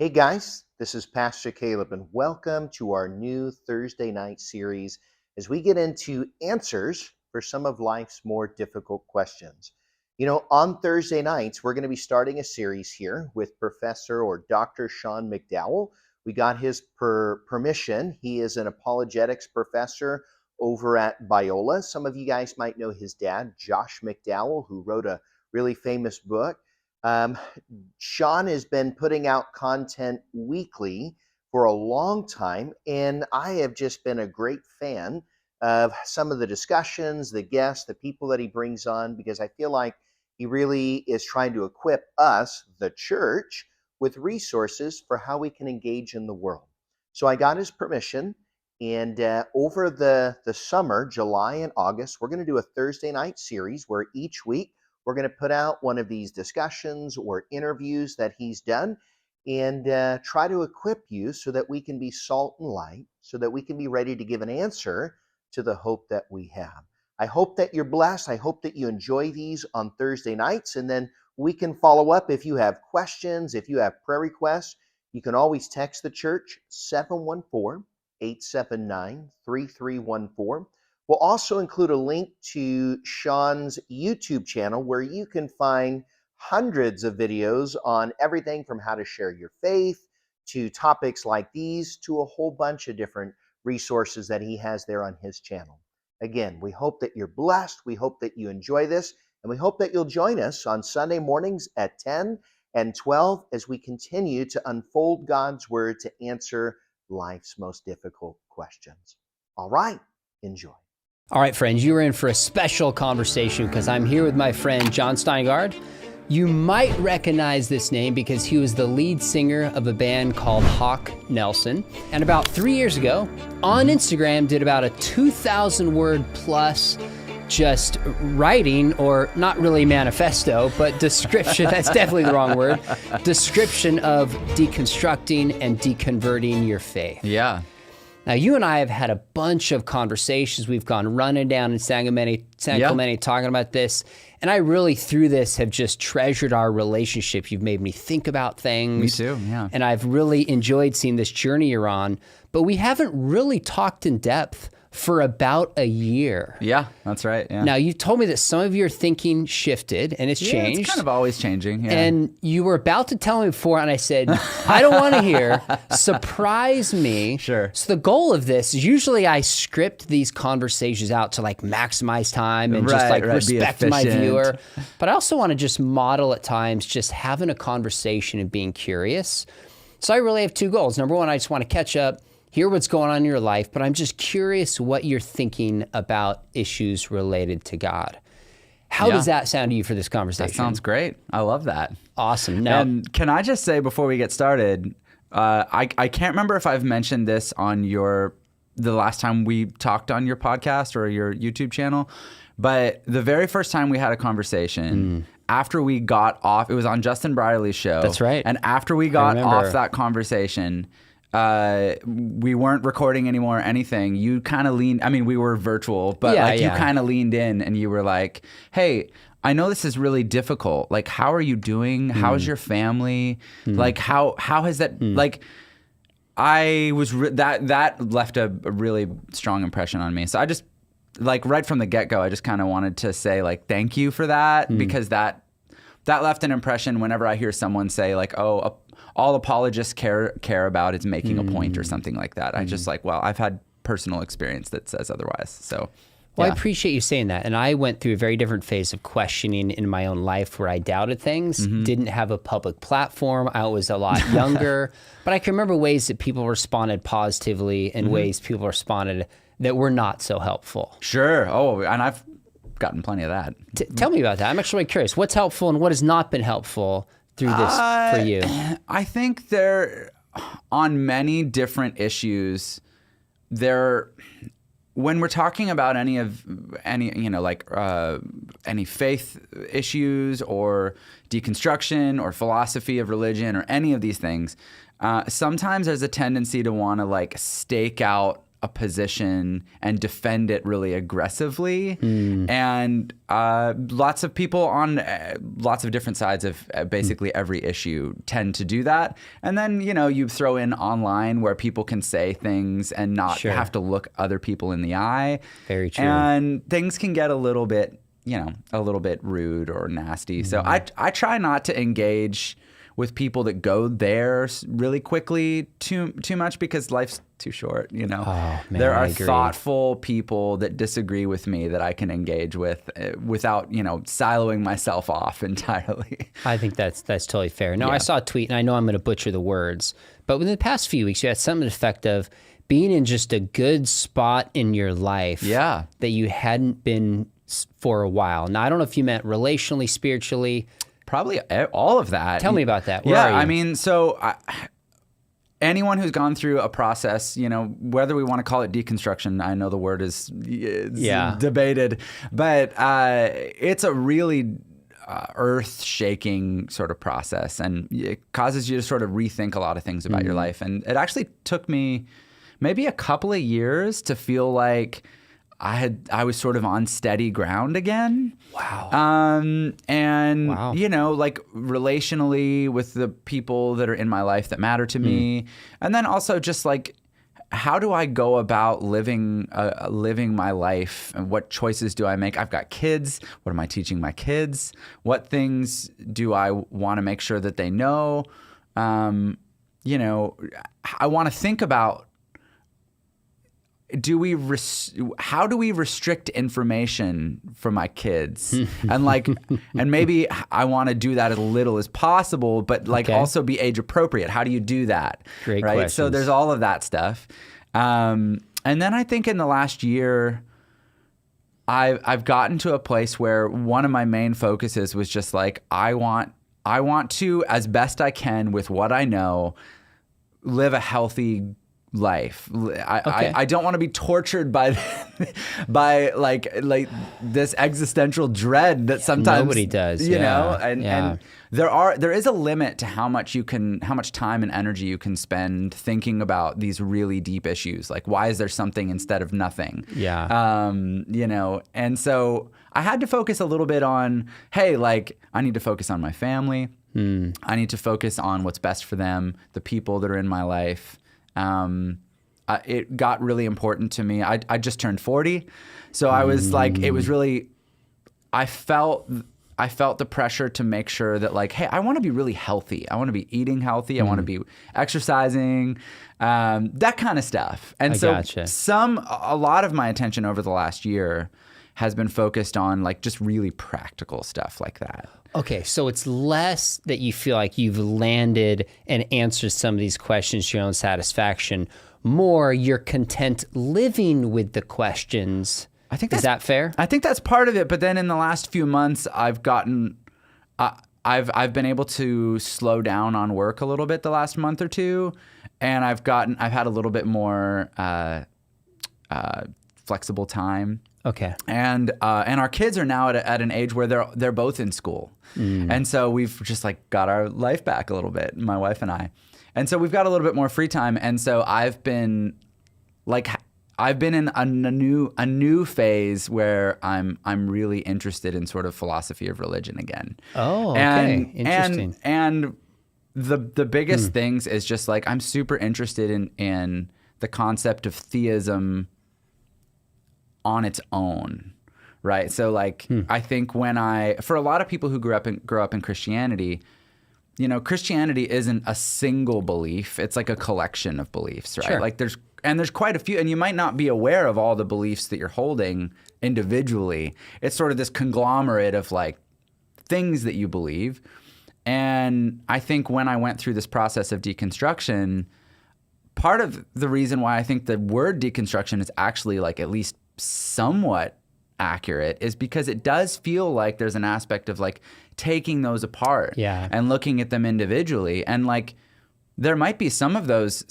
Hey guys, this is Pastor Caleb, and welcome to our new Thursday night series as we get into answers for some of life's more difficult questions. You know, on Thursday nights, we're going to be starting a series here with Professor or Dr. Jon McDowell. We got his permission. He is an apologetics professor over at Biola. Some of you guys might know his dad, Josh McDowell, who wrote a really famous book. Jon has been putting out content weekly for a long time, and I have just been a great fan of some of the discussions, the guests, the people that he brings on, because I feel like he really is trying to equip us, the church, with resources for how we can engage in the world. So I got his permission, and over the summer, July and August, we're going to do a Thursday night series where each week we're going to put out one of these discussions or interviews that he's done and try to equip you so that we can be salt and light, so that we can be ready to give an answer to the hope that we have. I hope that you're blessed. I hope that you enjoy these on Thursday nights, and then we can follow up if you have questions, if you have prayer requests. You can always text the church, 714-879-3314. We'll also include a link to Sean's YouTube channel where you can find hundreds of videos on everything from how to share your faith to topics like these to a whole bunch of different resources that he has there on his channel. Again, we hope that you're blessed. We hope that you enjoy this, and we hope that you'll join us on Sunday mornings at 10 and 12 as we continue to unfold God's Word to answer life's most difficult questions. All right, enjoy. All right, friends, you are in for a special conversation because I'm here with my friend, Jon Steingard. You might recognize this name because he was the lead singer of a band called Hawk Nelson. And about 3 years ago, on Instagram, did about a 2,000 word plus just writing, or not really manifesto, but description, that's definitely the wrong word, description of deconstructing and deconverting your faith. Yeah. Now, you and I have had a bunch of conversations. We've gone running down in San Clemente talking about this. And I really, through this, have just treasured our relationship. You've made me think about things. Me too, yeah. And I've really enjoyed seeing this journey you're on. But we haven't really talked in depth for about a year. Yeah, that's right. Yeah. Now, you've told me that some of your thinking shifted and it's changed. It's kind of always changing. Yeah. And you were about to tell me before, and I said, I don't want to hear. Surprise me. Sure. So the goal of this is usually I script these conversations out to like maximize time and just like respect my viewer. But I also want to just model at times just having a conversation and being curious. So I really have two goals. Number one, I just want to catch up, hear what's going on in your life, but I'm just curious what you're thinking about issues related to God. How does that sound to you for this conversation? That sounds great. I love that. Awesome. Now, and can I just say before we get started, I can't remember if I've mentioned this on the last time we talked on your podcast or your YouTube channel, but the very first time we had a conversation, after we got off, it was on Justin Briley's show. That's right. And after we got off that conversation, we weren't recording anymore or anything. You kind of leaned, I mean, we were virtual, but you kind of leaned in and you were like, hey, I know this is really difficult. Like, how are you doing? How's your family? Like, how has that, like, I was, that left a really strong impression on me. So I just, like, right from the get-go, I just kind of wanted to say, like, thank you for that, because that left an impression whenever I hear someone say, like, oh, all apologists care about is making a point or something like that. I just like, well, I've had personal experience that says otherwise. So, well, I appreciate you saying that. And I went through a very different phase of questioning in my own life where I doubted things, didn't have a public platform. I was a lot younger, but I can remember ways that people responded positively and ways people responded that were not so helpful. Sure. Oh, and I've gotten plenty of that. Tell me about that. I'm actually curious. What's helpful and what has not been helpful through this for you? I think on many different issues, when we're talking about any faith issues or deconstruction or philosophy of religion or any of these things, sometimes there's a tendency to want to like stake out a position and defend it really aggressively. And lots of people on lots of different sides of basically every issue tend to do that. And then, you throw in online where people can say things and not have to look other people in the eye. Very true. And things can get a little bit rude or nasty. So I try not to engage with people that go there really quickly too much, because life's too short, Oh, man, there are thoughtful people that disagree with me that I can engage with without, siloing myself off entirely. I think that's totally fair. No, I saw a tweet, and I know I'm going to butcher the words, but within the past few weeks, you had some effect of being in just a good spot in your life that you hadn't been for a while. Now, I don't know if you meant relationally, spiritually. Probably all of that. Tell me about that. Where are you? I mean, anyone who's gone through a process, whether we want to call it deconstruction, I know the word is debated, but it's a really earth-shaking sort of process, and it causes you to sort of rethink a lot of things about your life. And it actually took me maybe a couple of years to feel like I was sort of on steady ground again. Wow. Like relationally with the people that are in my life that matter to me. And then also just like, how do I go about living my life, and what choices do I make? I've got kids. What am I teaching my kids? What things do I want to make sure that they know? I want to think about, how do we restrict information from my kids? And maybe I want to do that as little as possible, but also be age appropriate. How do you do that? Great right? questions. So there's all of that stuff. And then I think in the last year, I've gotten to a place where one of my main focuses was just like, I want to, as best I can with what I know, live a healthy life. I don't want to be tortured by like this existential dread that sometimes nobody does, and there is a limit to how much time and energy you can spend thinking about these really deep issues, like why is there something instead of nothing. And so I had to focus a little bit on, hey, like I need to focus on my family. I need to focus on what's best for them, the people that are in my life. It got really important to me. I just turned 40. So I was like, it was really, I felt the pressure to make sure that like, hey, I want to be really healthy. I want to be eating healthy. I want to be exercising, that kind of stuff. And a lot of my attention over the last year has been focused on like just really practical stuff like that. Okay, so it's less that you feel like you've landed and answered some of these questions to your own satisfaction, more you're content living with the questions. Is that fair? I think that's part of it, but then in the last few months, I've been able to slow down on work a little bit the last month or two, and I've had a little bit more flexible time. Okay. And our kids are now at an age where they're both in school. And so we've just like got our life back a little bit, my wife and I. And so we've got a little bit more free time. And so I've been in a new phase where I'm really interested in sort of philosophy of religion again. Oh, okay. Interesting. And the biggest things is just like I'm super interested in the concept of theism on its own, right? So like I think for a lot of people who grow up in Christianity, Christianity isn't a single belief. It's like a collection of beliefs, right? Sure. Like there's quite a few, and you might not be aware of all the beliefs that you're holding individually. It's sort of this conglomerate of like things that you believe. And I think when I went through this process of deconstruction, part of the reason why I think the word deconstruction is actually like at least somewhat accurate is because it does feel like there's an aspect of like taking those apart and looking at them individually. And like there might be some of those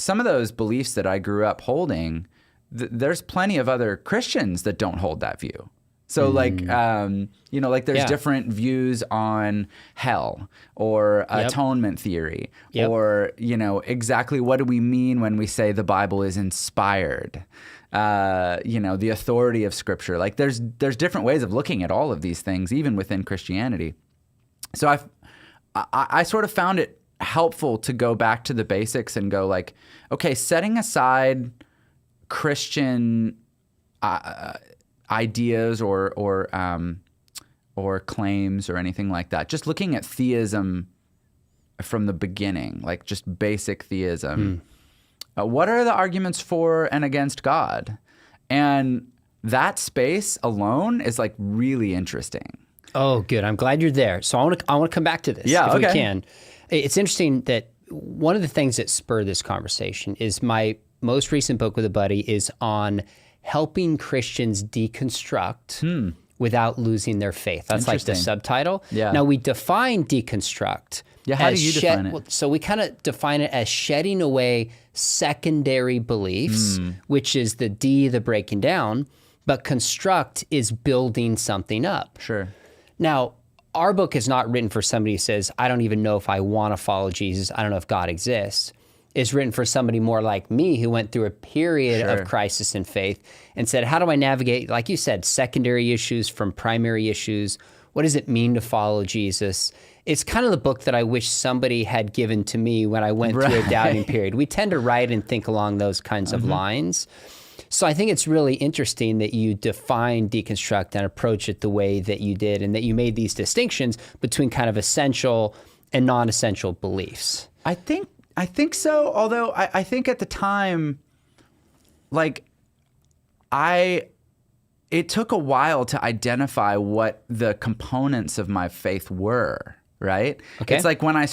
beliefs that I grew up holding. There's plenty of other Christians that don't hold that view. So like, like there's different views on hell or atonement theory or, exactly what do we mean when we say the Bible is inspired, the authority of Scripture. Like there's different ways of looking at all of these things, even within Christianity. So I sort of found it helpful to go back to the basics and go like, okay, setting aside Christian ideas or claims or anything like that. Just looking at theism from the beginning, like just basic theism. What are the arguments for and against God? And that space alone is like really interesting. Oh, good. I'm glad you're there. So I want to come back to this if we can. It's interesting that one of the things that spurred this conversation is my most recent book with a buddy is on helping Christians deconstruct without losing their faith. That's like the subtitle. Yeah. Now we define deconstruct. Yeah, how do you define it? So we kind of define it as shedding away secondary beliefs, which is the D, the breaking down, but construct is building something up. Sure. Now, our book is not written for somebody who says, I don't even know if I want to follow Jesus. I don't know if God exists. It's written for somebody more like me who went through a period of crisis in faith and said, how do I navigate, like you said, secondary issues from primary issues? What does it mean to follow Jesus? It's kind of the book that I wish somebody had given to me when I went through a doubting period. We tend to write and think along those kinds of lines. So I think it's really interesting that you define deconstruct and approach it the way that you did and that you made these distinctions between kind of essential and non-essential beliefs. I think so, although I think at the time, like, it took a while to identify what the components of my faith were, right? Okay. It's like when I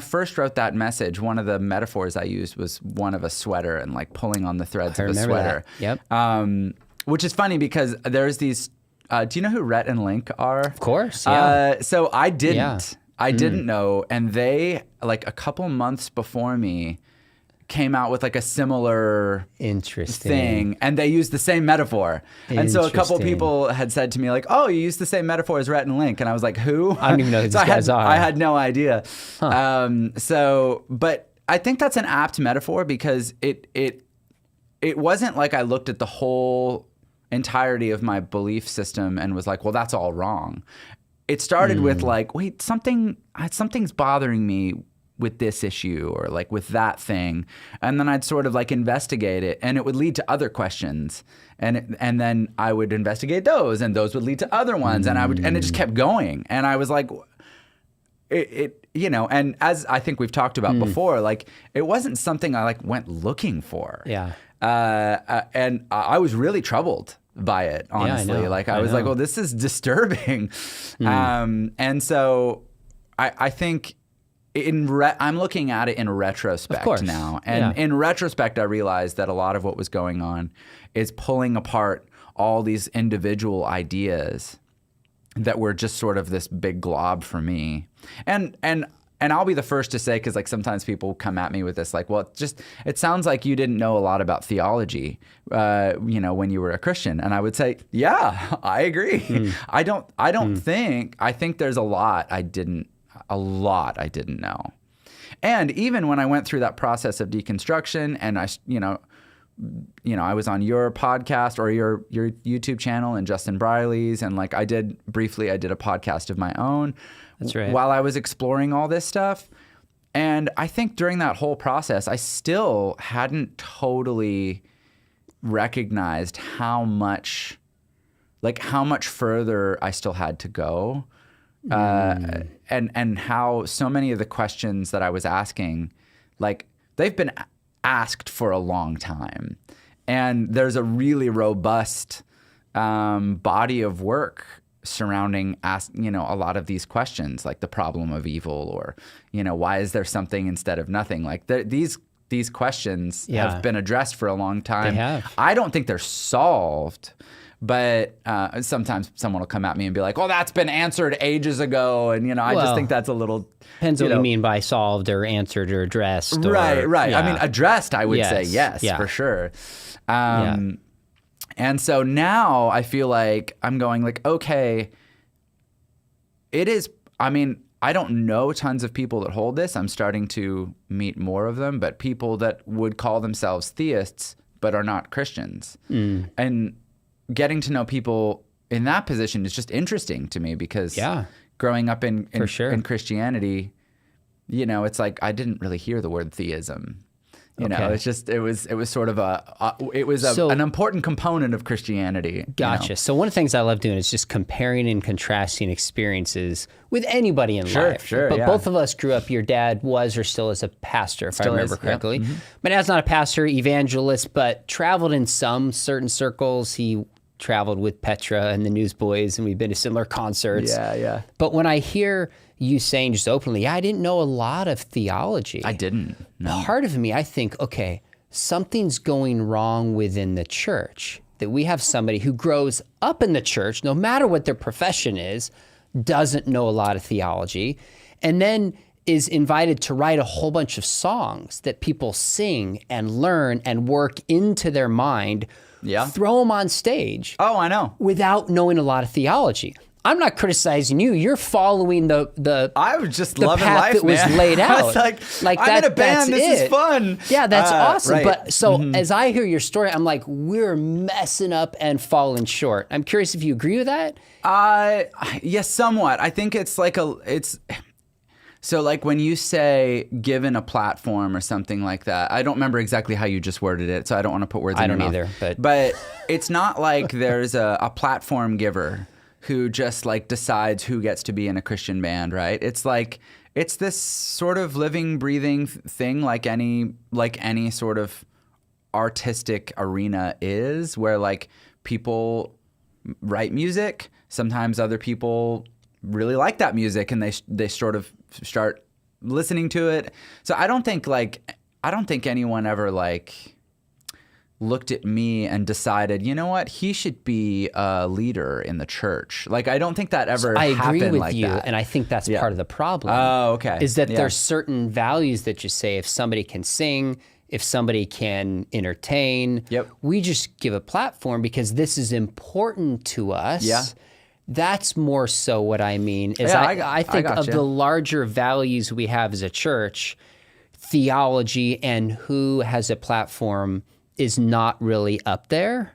first wrote that message, one of the metaphors I used was one of a sweater and like pulling on the threads of a sweater. That. Yep. Which is funny because there's these, do you know who Rhett and Link are? Of course, yeah. So I didn't. Yeah. I didn't know, and they, like a couple months before me, came out with like a similar thing, and they used the same metaphor. And so a couple people had said to me like, oh, you used the same metaphor as Rhett and Link, and I was like, who? I don't even know who these guys are. I had no idea. But I think that's an apt metaphor because it wasn't like I looked at the whole entirety of my belief system and was like, well, that's all wrong. It started with like, wait, something's bothering me with this issue or like with that thing. And then I'd sort of like investigate it, and it would lead to other questions. And then I would investigate those, and those would lead to other ones. And it just kept going. And I was like, and as I think we've talked about before, like it wasn't something I like went looking for. Yeah. And I was really troubled by it, honestly. I was like, well, this is disturbing. And so I think I'm looking at it in retrospect now. And in retrospect, I realized that a lot of what was going on is pulling apart all these individual ideas that were just sort of this big glob for me. And I'll be the first to say, because like sometimes people come at me with this, like, well, it sounds like you didn't know a lot about theology, when you were a Christian. And I would say, yeah, I agree. I think there's a lot I didn't know. And even when I went through that process of deconstruction, and I was on your podcast or your YouTube channel and Justin Briley's, and like I did a podcast of my own. That's right. While I was exploring all this stuff. And I think during that whole process, I still hadn't totally recognized how much further I still had to go. And how so many of the questions that I was asking, like they've been asked for a long time. And there's a really robust body of work surrounding a lot of these questions, like the problem of evil, or why is there something instead of nothing? Like these questions have been addressed for a long time. They have. I don't think they're solved, but sometimes someone will come at me and be like, "Oh, that's been answered ages ago," and I just think that's a little depends what you mean by solved or answered or addressed. Right. Yeah. I mean, addressed, I would say yes. For sure. And so now I feel like I'm going like, okay, it is, I mean, I don't know tons of people that hold this. I'm starting to meet more of them, but people that would call themselves theists but are not Christians. And getting to know people in that position is just interesting to me because growing up in Christianity, you know, it's like I didn't really hear the word theism. You know, it's just, it was sort of an important component of Christianity. Gotcha. You know? So one of the things I love doing is just comparing and contrasting experiences with anybody in life. Sure, but both of us grew up, your dad was or still is a pastor, if I remember correctly. Mm-hmm. My dad's not a pastor, evangelist, but traveled in some certain circles. He traveled with Petra and the Newsboys, and we've been to similar concerts. Yeah. But when I hear you saying just openly, I didn't know a lot of theology. I didn't. No. Part of me, I think, okay, something's going wrong within the church. That we have somebody who grows up in the church, no matter what their profession is, doesn't know a lot of theology, and then is invited to write a whole bunch of songs that people sing and learn and work into their mind, throw them on stage. Oh, I know. Without knowing a lot of theology. I'm not criticizing you. You're following the I was just the loving path life, that was man. laid out. I was like I'm in a band. This is fun. Yeah, that's awesome. Right. But so as I hear your story, I'm like, we're messing up and falling short. I'm curious if you agree with that. Yes, somewhat. I think it's like so like when you say given a platform or something like that, I don't remember exactly how you just worded it, so I don't want to put words in your mouth. I don't either. But it's not like there's a platform giver who just like decides who gets to be in a Christian band, right? It's like, it's this sort of living, breathing thing like any sort of artistic arena is, where like people write music. Sometimes other people really like that music and they sort of start listening to it. So I don't think anyone ever like looked at me and decided, you know what, he should be a leader in the church. Like, I don't think that ever happened like that. I agree with you, and I think that's part of the problem. Oh, okay. Is that there's certain values that you say, if somebody can sing, if somebody can entertain, we just give a platform because this is important to us. Yeah. That's more so what I mean. Is I think of the larger values we have as a church, theology and who has a platform is not really up there.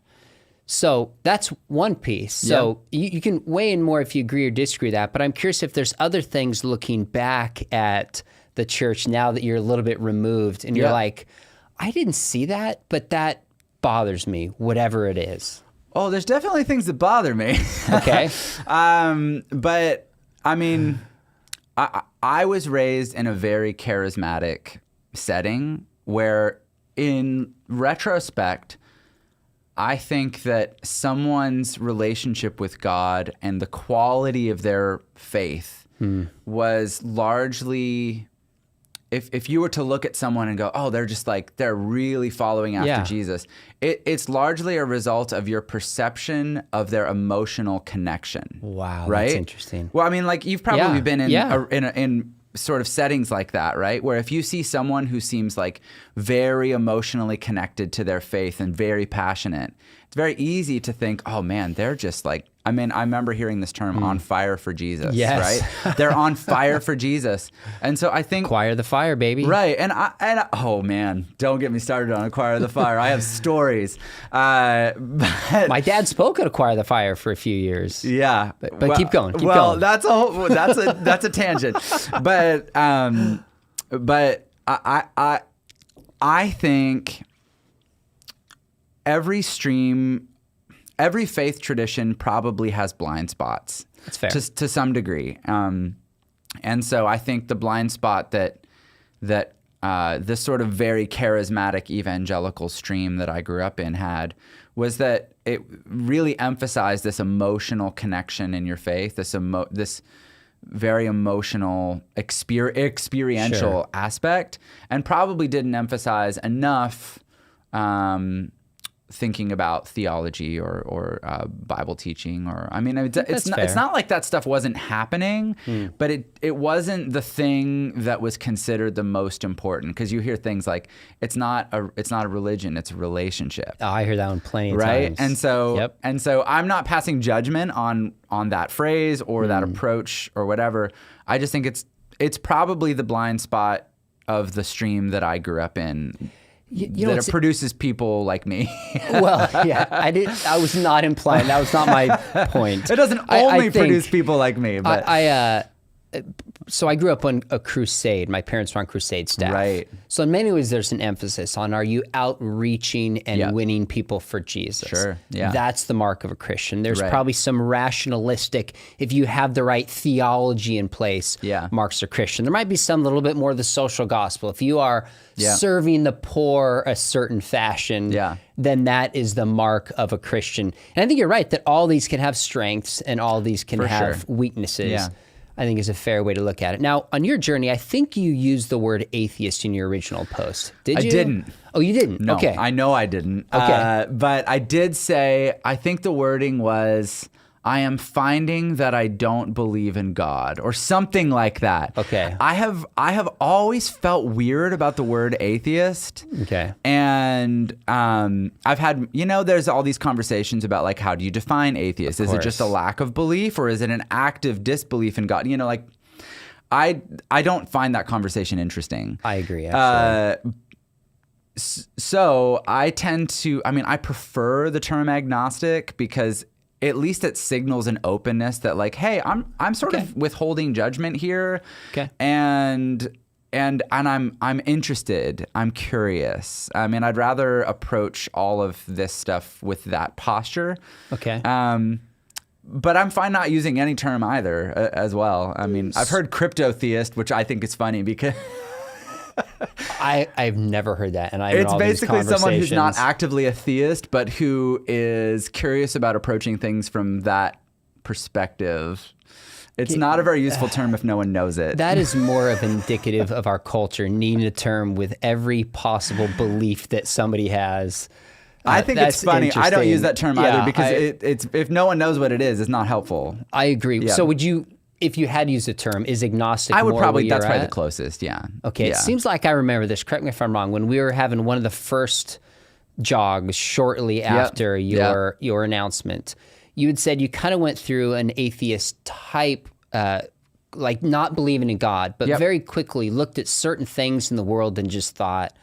So that's one piece. So you can weigh in more if you agree or disagree with that, but I'm curious if there's other things looking back at the church now that you're a little bit removed and you're like, I didn't see that, but that bothers me, whatever it is. Oh, there's definitely things that bother me. Okay. But I mean, I was raised in a very charismatic setting where, in retrospect, I think that someone's relationship with God and the quality of their faith was largely, if you were to look at someone and go, oh, they're just like, they're really following after Jesus, it's largely a result of your perception of their emotional connection. Wow, right? That's interesting. Well, I mean, like, you've probably been in sort of settings like that, right? Where if you see someone who seems like very emotionally connected to their faith and very passionate, it's very easy to think, oh man, they're just like, I mean, I remember hearing this term, on fire for Jesus, right? They're on fire for Jesus. And so I think... Acquire the fire, baby. Right. And I, oh man, don't get me started on Acquire the Fire. I have stories. But my dad spoke at Acquire the Fire for a few years. Yeah. But well, keep going. Keep going. That's a tangent. But I think every faith tradition probably has blind spots. That's fair. To some degree. And so I think the blind spot that this sort of very charismatic evangelical stream that I grew up in had was that it really emphasized this emotional connection in your faith, this very emotional, experiential aspect, and probably didn't emphasize enough thinking about theology or Bible teaching, or I mean, it's not like that stuff wasn't happening, but it wasn't the thing that was considered the most important, because you hear things like it's not a religion, it's a relationship. Oh, I hear that one plenty of right? times. And so I'm not passing judgment on that phrase or that approach or whatever. I just think it's probably the blind spot of the stream that I grew up in. It produces people like me. Well, yeah, I was not implying. That was not my point. It doesn't only produce people like me, but so I grew up on a crusade. My parents were on crusade staff. Right. So in many ways, there's an emphasis on, are you outreaching and winning people for Jesus? Sure. Yeah. That's the mark of a Christian. There's Right. probably some rationalistic, if you have the right theology in place, marks a Christian. There might be some little bit more of the social gospel. If you are serving the poor a certain fashion, then that is the mark of a Christian. And I think you're right that all these can have strengths and all these can have weaknesses. Yeah. I think is a fair way to look at it. Now, on your journey, I think you used the word atheist in your original post. Did you? I didn't. Oh, you didn't? No, okay. I know I didn't. Okay. But I did say, I think the wording was, I am finding that I don't believe in God, or something like that. Okay. I have always felt weird about the word atheist. Okay. And I've had, there's all these conversations about like, how do you define atheist? Is it just a lack of belief, or is it an active disbelief in God? I don't find that conversation interesting. I agree, actually. So I tend to, I prefer the term agnostic, because at least it signals an openness that like, hey, I'm sort of withholding judgment here. Okay. And I'm interested. I'm curious. I'd rather approach all of this stuff with that posture. Okay. But I'm fine not using any term either as well. I've heard crypto theist, which I think is funny because I've never heard that, and it's basically someone who's not actively a theist, but who is curious about approaching things from that perspective. It's not a very useful term if no one knows it. That is more of indicative of our culture needing a term with every possible belief that somebody has. I think it's funny. I don't use that term either, because it's if no one knows what it is, it's not helpful. I agree. Yeah. So would you, if you had used the term, is agnostic I would more probably, where that's you're probably at? the closest, yeah. Okay, it seems like I remember this. Correct me if I'm wrong. When we were having one of the first jogs shortly after your announcement, you had said you kind of went through an atheist type, like not believing in God, but very quickly looked at certain things in the world and just thought,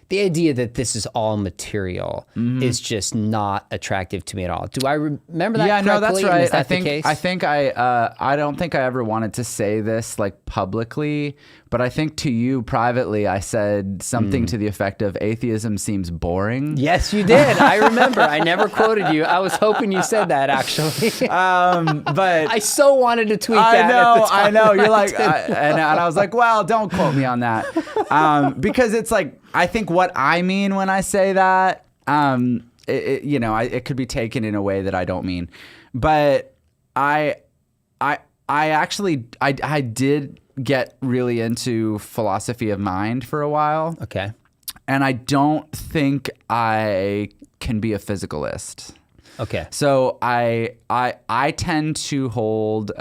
the idea that this is all material is just not attractive to me at all. Do I remember that correctly? Yeah, no, that's right. Is that the case? I don't think I ever wanted to say this like publicly, but I think to you privately, I said something to the effect of atheism seems boring. Yes, you did. I remember. I never quoted you. I was hoping you said that, actually. But I so wanted to tweet that. I know. You're like, and I was like, well, don't quote me on that, because it's like, I think what I mean when I say that, it could be taken in a way that I don't mean, but I actually did get really into philosophy of mind for a while. Okay. And I don't think I can be a physicalist. Okay. So I tend to hold.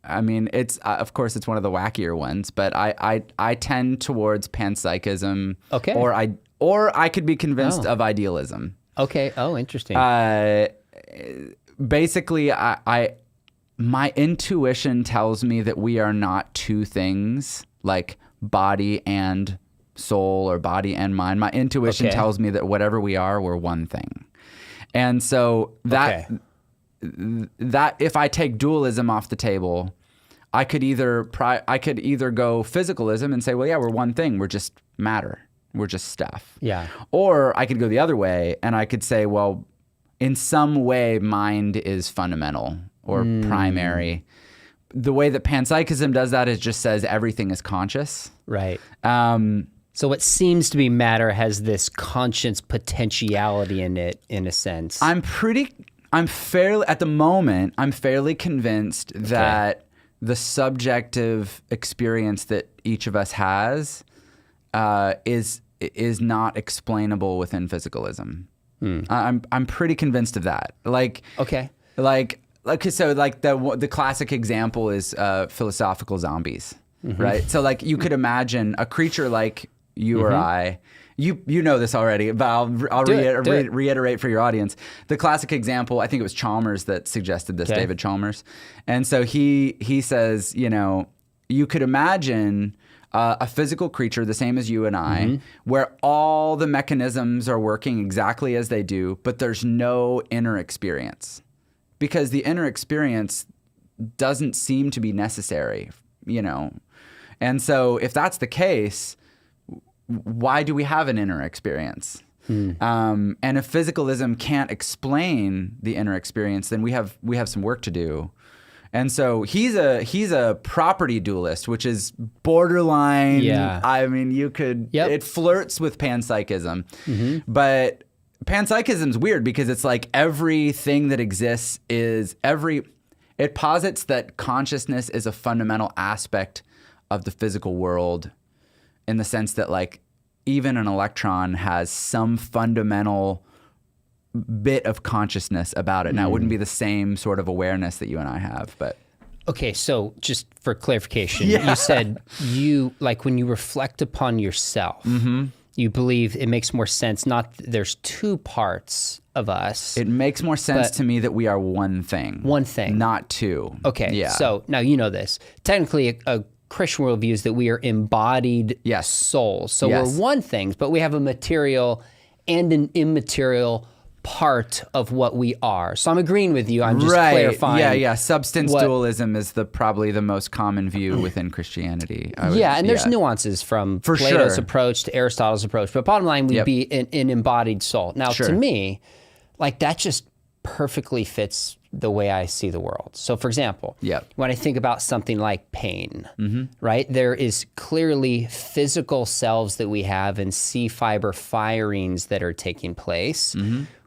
It's of course it's one of the wackier ones, but I tend towards panpsychism. Okay. Or I could be convinced of idealism. Okay. Oh, interesting. Basically, my intuition tells me that we are not two things, like body and soul or body and mind. My intuition tells me that whatever we are, we're one thing. And so that if I take dualism off the table, I could either go physicalism and say, well, yeah, we're one thing. We're just matter. We're just stuff. Yeah. Or I could go the other way and I could say, well, in some way, mind is fundamental or primary. The way that panpsychism does that is just says everything is conscious. Right. So what seems to be matter has this conscience potentiality in it, in a sense. I'm fairly convinced that the subjective experience that each of us has is not explainable within physicalism. I'm pretty convinced of that. Like, okay. So like the classic example is philosophical zombies, right? So like you could imagine a creature like you or I. You know this already, but I'll reiterate for your audience. The classic example, I think it was Chalmers that suggested this, David Chalmers. And so he says, you know, you could imagine a physical creature the same as you and I, where all the mechanisms are working exactly as they do, but there's no inner experience. Because the inner experience doesn't seem to be necessary, you know. And so if that's the case, why do we have an inner experience? And if physicalism can't explain the inner experience, then we have some work to do. And so he's a property dualist, which is borderline. Yeah. I mean, it flirts with panpsychism, but panpsychism's weird because it's like everything that exists it posits that consciousness is a fundamental aspect of the physical world, in the sense that like even an electron has some fundamental bit of consciousness about it. Now, it wouldn't be the same sort of awareness that you and I have, but... Okay, so just for clarification, you said when you reflect upon yourself, you believe it makes more sense, there's two parts of us. It makes more sense to me that we are one thing. One thing. Not two. Okay, so now you know this. Technically, a Christian worldview is that we are embodied souls. So we're one thing, but we have a material and an immaterial part of what we are. So I'm agreeing with you. I'm just clarifying. Yeah. Substance dualism is probably the most common view within Christianity. And there's nuances from Plato's approach to Aristotle's approach. But bottom line, we'd be an embodied soul. Now, to me, like that just perfectly fits the way I see the world. So for example, when I think about something like pain, right? There is clearly physical selves that we have and C fiber firings that are taking place.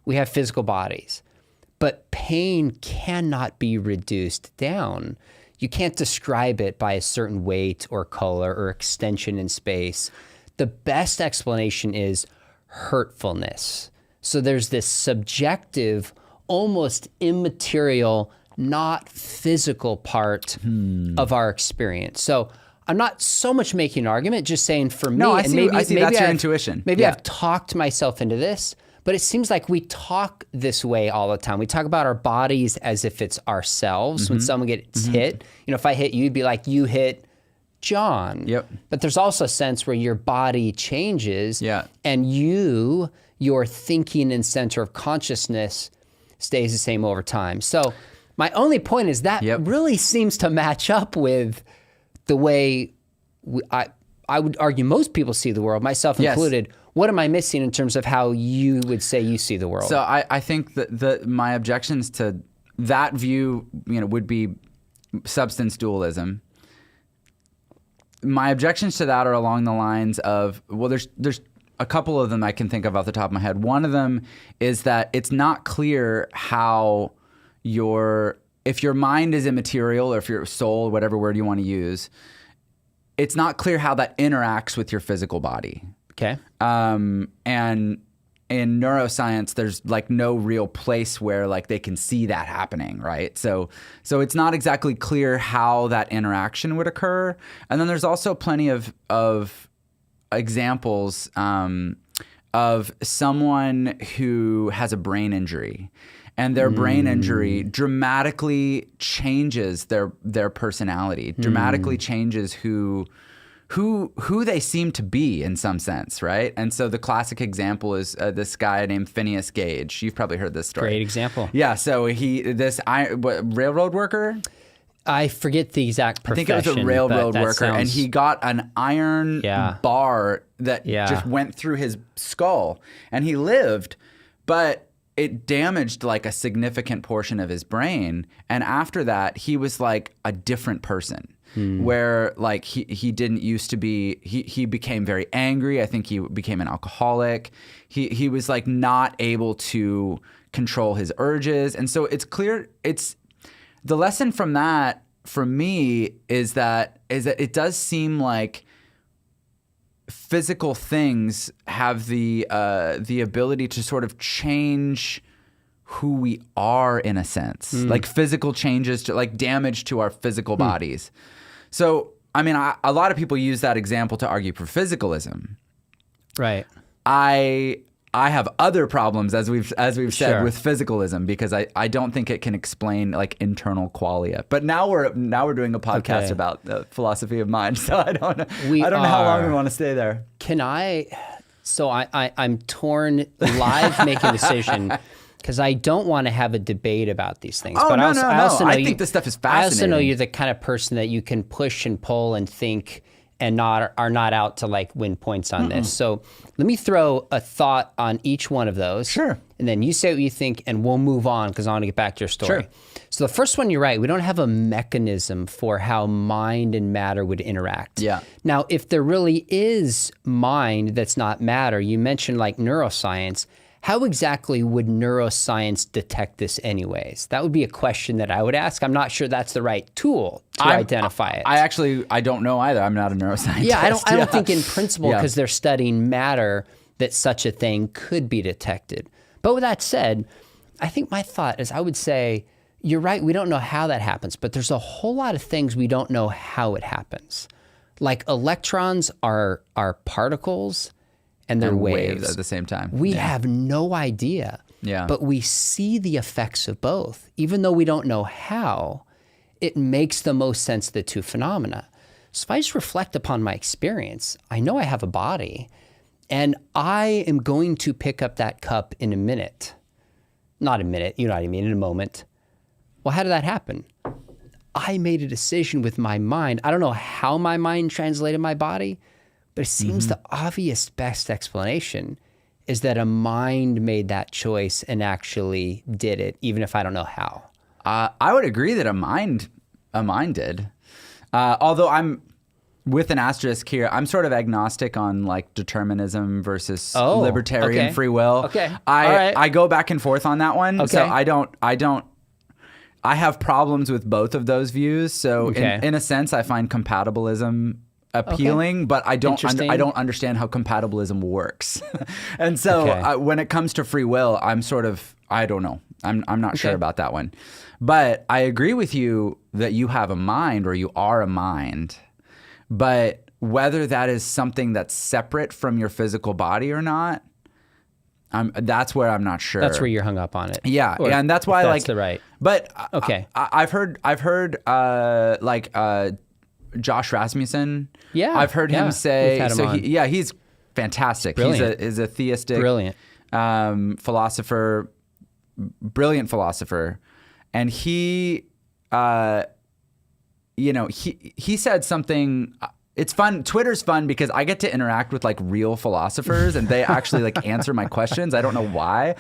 We have physical bodies, but pain cannot be reduced down. You can't describe it by a certain weight or color or extension in space. The best explanation is hurtfulness. So there's this subjective, almost immaterial, not physical part of our experience. So I'm not so much making an argument, just saying for me, I see that's your intuition. Maybe I've talked myself into this, but it seems like we talk this way all the time. We talk about our bodies as if it's ourselves. When someone gets hit, you know, if I hit you, you'd be like, you hit John. But there's also a sense where your body changes and your thinking and center of consciousness stays the same over time. So my only point is that really seems to match up with the way I would argue most people see the world, myself included. What am I missing in terms of how you would say you see the world? So I think that my objections to that view, you know, would be substance dualism. My objections to that are along the lines of, well, there's a couple of them I can think of off the top of my head. One of them is that it's not clear how if your mind is immaterial, or if your soul, whatever word you want to use, it's not clear how that interacts with your physical body. Okay. And in neuroscience, there's like no real place where like they can see that happening, right? So it's not exactly clear how that interaction would occur. And then there's also plenty of examples of someone who has a brain injury, and their brain injury dramatically changes their personality, dramatically changes who they seem to be in some sense, right? And so the classic example is this guy named Phineas Gage. You've probably heard this story. Great example. Yeah. So railroad worker. I forget the exact profession. I think it was a railroad worker, and he got an iron bar that just went through his skull, and he lived, but it damaged like a significant portion of his brain. And after that, he was like a different person. Where like he didn't used to be, he became very angry. I think he became an alcoholic. He was like not able to control his urges. And so it's clear, the lesson from that for me is that it does seem like physical things have the ability to sort of change who we are in a sense, like physical changes to like damage to our physical bodies. So, I mean, a lot of people use that example to argue for physicalism. Right. I have other problems, as we've said, Sure. with physicalism, because I don't think it can explain like internal qualia. But now we're doing a podcast Okay. about the philosophy of mind, so I don't know how long we want to stay there. Can I? So I'm torn live making a decision because I don't want to have a debate about these things. Oh, but no. I also know I think this stuff is fascinating. I also know you're the kind of person that you can push and pull and think and are not out to like win points on this. So let me throw a thought on each one of those. Sure. And then you say what you think and we'll move on because I want to get back to your story. Sure. So the first one, you're right. We don't have a mechanism for how mind and matter would interact. Yeah. Now, if there really is mind that's not matter, you mentioned like neuroscience. How exactly would neuroscience detect this anyways? That would be a question that I would ask. I'm not sure that's the right tool to identify it. I don't know either. I'm not a neuroscientist. Yeah, I don't think in principle, Yeah. because they're studying matter, that such a thing could be detected. But with that said, I think my thought is I would say, you're right, we don't know how that happens, but there's a whole lot of things we don't know how it happens. Like electrons are particles and they're waves at the same time. We have no idea. Yeah. But we see the effects of both. Even though we don't know how, it makes the most sense of the two phenomena. So if I just reflect upon my experience, I know I have a body and I am going to pick up that cup in a minute. Not a minute, you know what I mean, in a moment. Well, how did that happen? I made a decision with my mind. I don't know how my mind translated my body, but it seems the obvious best explanation is that a mind made that choice and actually did it, even if I don't know how. I would agree that a mind did. Although I'm with an asterisk here, I'm sort of agnostic on like determinism versus libertarian free will. Okay. I go back and forth on that one. Okay. So I have problems with both of those views. So in a sense, I find compatibilism appealing, but I don't understand how compatibilism works. And so when it comes to free will, I'm sort of, I don't know. I'm not sure about that one. But I agree with you that you have a mind, or you are a mind. But whether that is something that's separate from your physical body or not, that's where I'm not sure. That's where you're hung up on it. Yeah, and that's why that's the right. But I've heard Josh Rasmussen. Yeah, I've heard him say. We've had him on. He's fantastic. Brilliant. He's a theistic, philosopher, brilliant philosopher, and he said something. It's fun. Twitter's fun because I get to interact with like real philosophers, and they actually like answer my questions. I don't know why.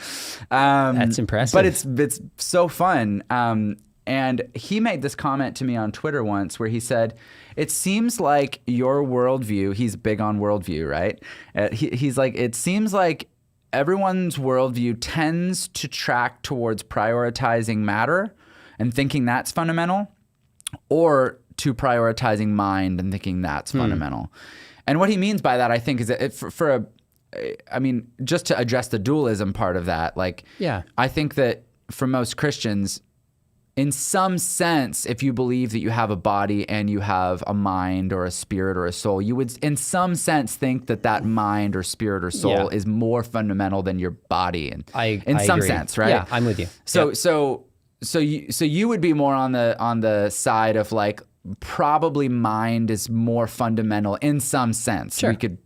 That's impressive. But it's so fun. And he made this comment to me on Twitter once where he said, it seems like your worldview, he's big on worldview, right? He's like, it seems like everyone's worldview tends to track towards prioritizing matter and thinking that's fundamental, or to prioritizing mind and thinking that's fundamental. And what he means by that, I think, is that just to address the dualism part of that, I think that for most Christians, in some sense, if you believe that you have a body and you have a mind or a spirit or a soul, you would, in some sense, think that mind or spirit or soul is more fundamental than your body, in some agree. sense, right? Yeah, I'm with you. So you would be more on the side of like probably mind is more fundamental in some sense. Sure. We could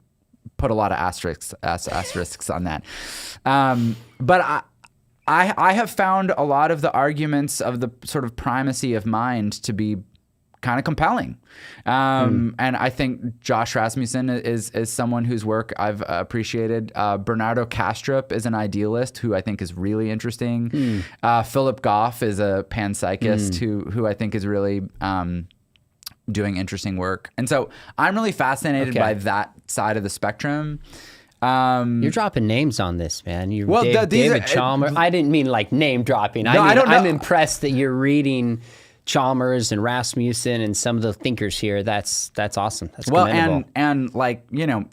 put a lot of asterisks on that, but I have found a lot of the arguments of the sort of primacy of mind to be kind of compelling. And I think Josh Rasmussen is someone whose work I've appreciated. Bernardo Kastrup is an idealist who I think is really interesting. Philip Goff is a panpsychist who I think is really doing interesting work. And so I'm really fascinated by that side of the spectrum. You're dropping names on this, man. David Chalmers. I didn't mean like name dropping. I don't know. I'm impressed that you're reading Chalmers and Rasmussen and some of the thinkers here. That's awesome. That's well, commendable. and like,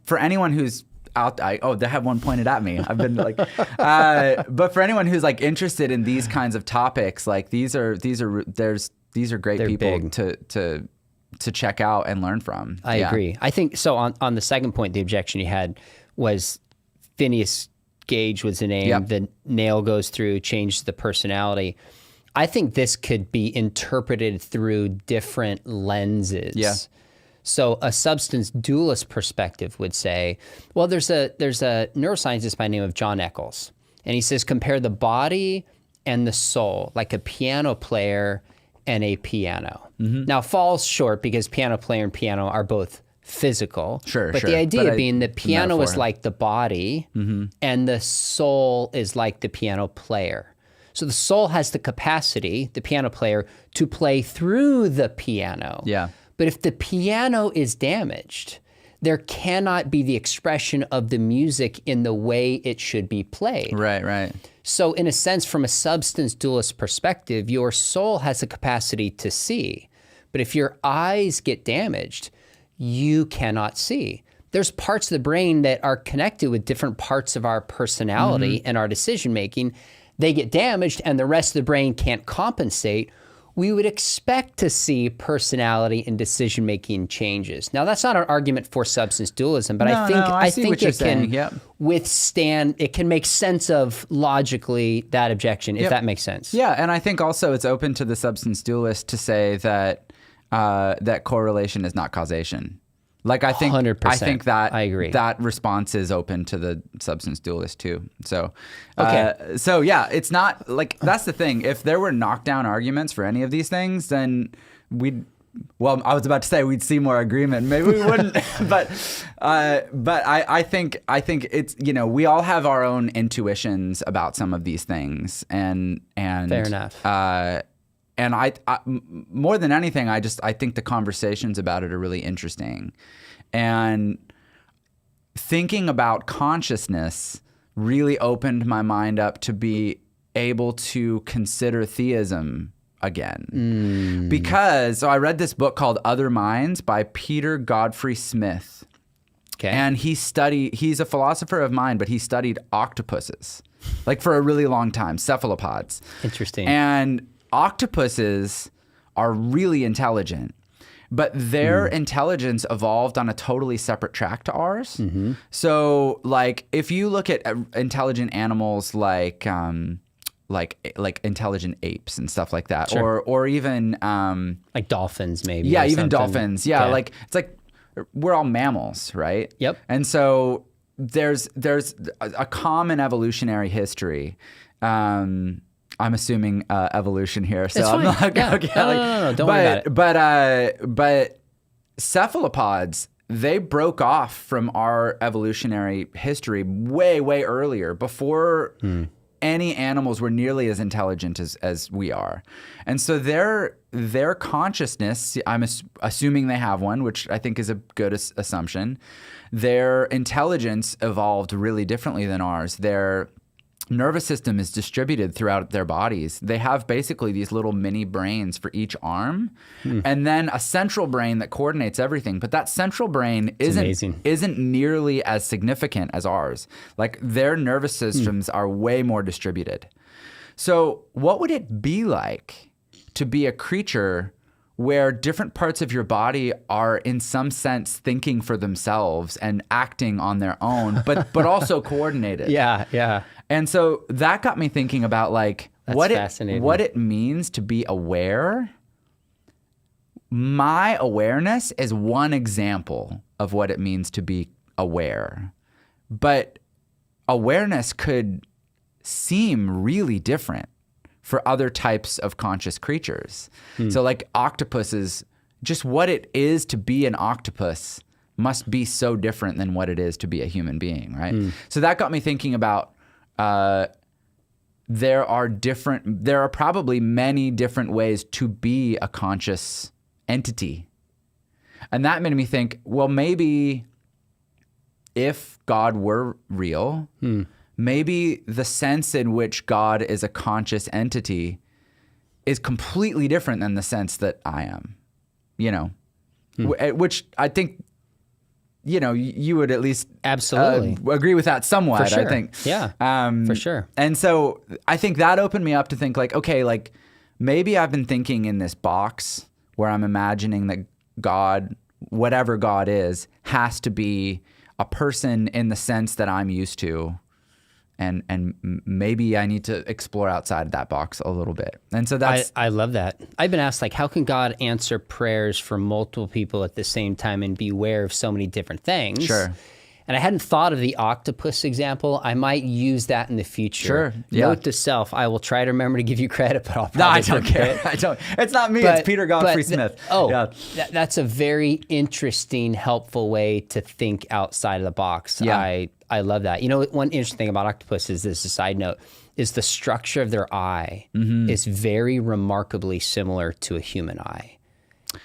for anyone who's out, they have one pointed at me. I've been like, but for anyone who's like interested in these kinds of topics, like these are great people big. to check out and learn from. I agree. I think so. On the second point, the objection you had was Phineas Gage was the name. Yep. The nail goes through, changes the personality. I think this could be interpreted through different lenses. Yeah. So a substance dualist perspective would say, well, there's a neuroscientist by the name of John Eccles, and he says compare the body and the soul, like a piano player and a piano. Mm-hmm. Now falls short because piano player and piano are both physical. Sure. The idea being the piano is like the body, mm-hmm. and the soul is like the piano player. So the soul has the capacity, the piano player, to play through the piano. Yeah. But if the piano is damaged, there cannot be the expression of the music in the way it should be played. Right. So in a sense, from a substance dualist perspective, your soul has the capacity to see. But if your eyes get damaged, you cannot see. There's parts of the brain that are connected with different parts of our personality mm-hmm. and our decision making. They get damaged and the rest of the brain can't compensate. We would expect to see personality and decision making changes. Now that's not an argument for substance dualism, but I think it can withstand, it can make sense of logically that objection, if that makes sense. Yeah, and I think also it's open to the substance dualist to say that that correlation is not causation. Like I think 100%. I think that I agree. That response is open to the substance dualist too. So okay. Yeah, it's not like that's the thing. If there were knockdown arguments for any of these things, then I was about to say we'd see more agreement. Maybe we wouldn't. but I think it's we all have our own intuitions about some of these things and fair enough. And I more than anything, I think the conversations about it are really interesting. And thinking about consciousness really opened my mind up to be able to consider theism again. Because I read this book called Other Minds by Peter Godfrey Smith. Okay. And he's a philosopher of mind, but he studied octopuses, like for a really long time, cephalopods. Interesting. And octopuses are really intelligent, but their intelligence evolved on a totally separate track to ours. Mm-hmm. So, like, if you look at intelligent animals like intelligent apes and stuff like that, sure. or even like dolphins, maybe. Yeah, or even something. dolphins. Yeah, okay. Like it's like we're all mammals, right? Yep. And so there's a common evolutionary history. I'm assuming evolution here, so it's I'm fine. not yeah. okay. No, don't worry about it. But cephalopods, they broke off from our evolutionary history way earlier, before any animals were nearly as intelligent as we are, and so their consciousness, I'm assuming they have one, which I think is a good assumption. Their intelligence evolved really differently than ours. Their nervous system is distributed throughout their bodies. They have basically these little mini brains for each arm, and then a central brain that coordinates everything. But that central brain isn't nearly as significant as ours. Like their nervous systems are way more distributed. So what would it be like to be a creature where different parts of your body are in some sense thinking for themselves and acting on their own, but also coordinated? Yeah. And so that got me thinking about like what it means to be aware. My awareness is one example of what it means to be aware. But awareness could seem really different for other types of conscious creatures. So like octopuses, just what it is to be an octopus must be so different than what it is to be a human being, right? So that got me thinking about there are probably many different ways to be a conscious entity. And that made me think, well, maybe if God were real, maybe the sense in which God is a conscious entity is completely different than the sense that I am, you know, which I think, you know, you would at least absolutely agree with that somewhat, for sure. I think. Yeah, for sure. And so I think that opened me up to think like, okay, like maybe I've been thinking in this box where I'm imagining that God, whatever God is, has to be a person in the sense that I'm used to. And maybe I need to explore outside of that box a little bit. And so that's... I love that. I've been asked, like, how can God answer prayers for multiple people at the same time and be aware of so many different things? Sure. And I hadn't thought of the octopus example. I might use that in the future. Sure. Yeah. Note to self, I will try to remember to give you credit, but I'll probably No, I don't care. I don't. It's not me. It's Peter Godfrey Smith. That's a very interesting, helpful way to think outside of the box. Yeah. I love that. You know, one interesting thing about octopuses, this is a side note, is the structure of their eye is very remarkably similar to a human eye.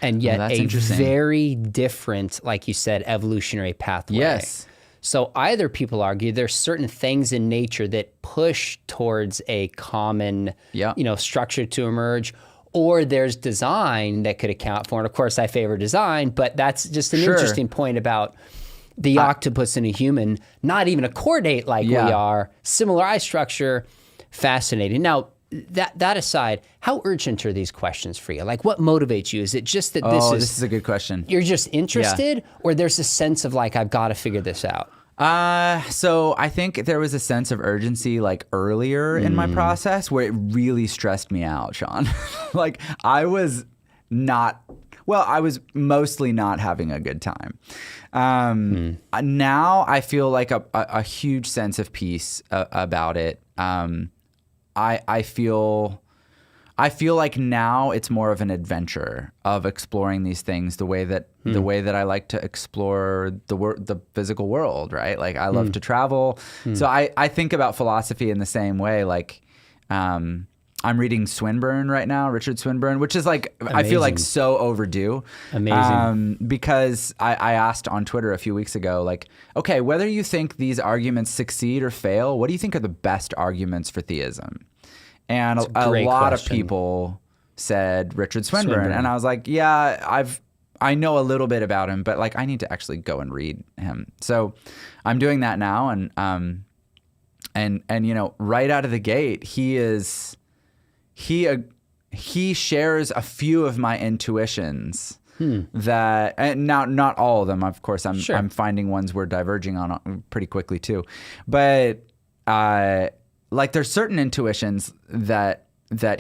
And yet a very different, like you said, evolutionary pathway. Yes. So either people argue there's certain things in nature that push towards a common, structure to emerge, or there's design that could account for it. Of course, I favor design, but that's just an interesting point about the octopus and a human, not even a chordate like we are, similar eye structure, fascinating. Now, that aside, how urgent are these questions for you? Like, what motivates you? Is it just that this is a good question. You're just interested, or there's a sense of like, I've got to figure this out? So I think there was a sense of urgency like earlier in my process where it really stressed me out, Sean. Like I was mostly not having a good time. Now I feel like a huge sense of peace about it. I feel like now it's more of an adventure of exploring these things the way that I like to explore the physical world, right? Like I love to travel. So I think about philosophy in the same way. Like I'm reading Swinburne right now, Richard Swinburne, which is like, amazing. I feel like so overdue. Amazing. Because I asked on Twitter a few weeks ago, like, okay, whether you think these arguments succeed or fail, what do you think are the best arguments for theism? And a lot of people said Richard Swinburne. And I was like, yeah, I know a little bit about him, but like I need to actually go and read him. So I'm doing that now. And you know, right out of the gate, he shares a few of my intuitions that, and not all of them, of course. I'm finding ones we're diverging on pretty quickly too, but like there's certain intuitions that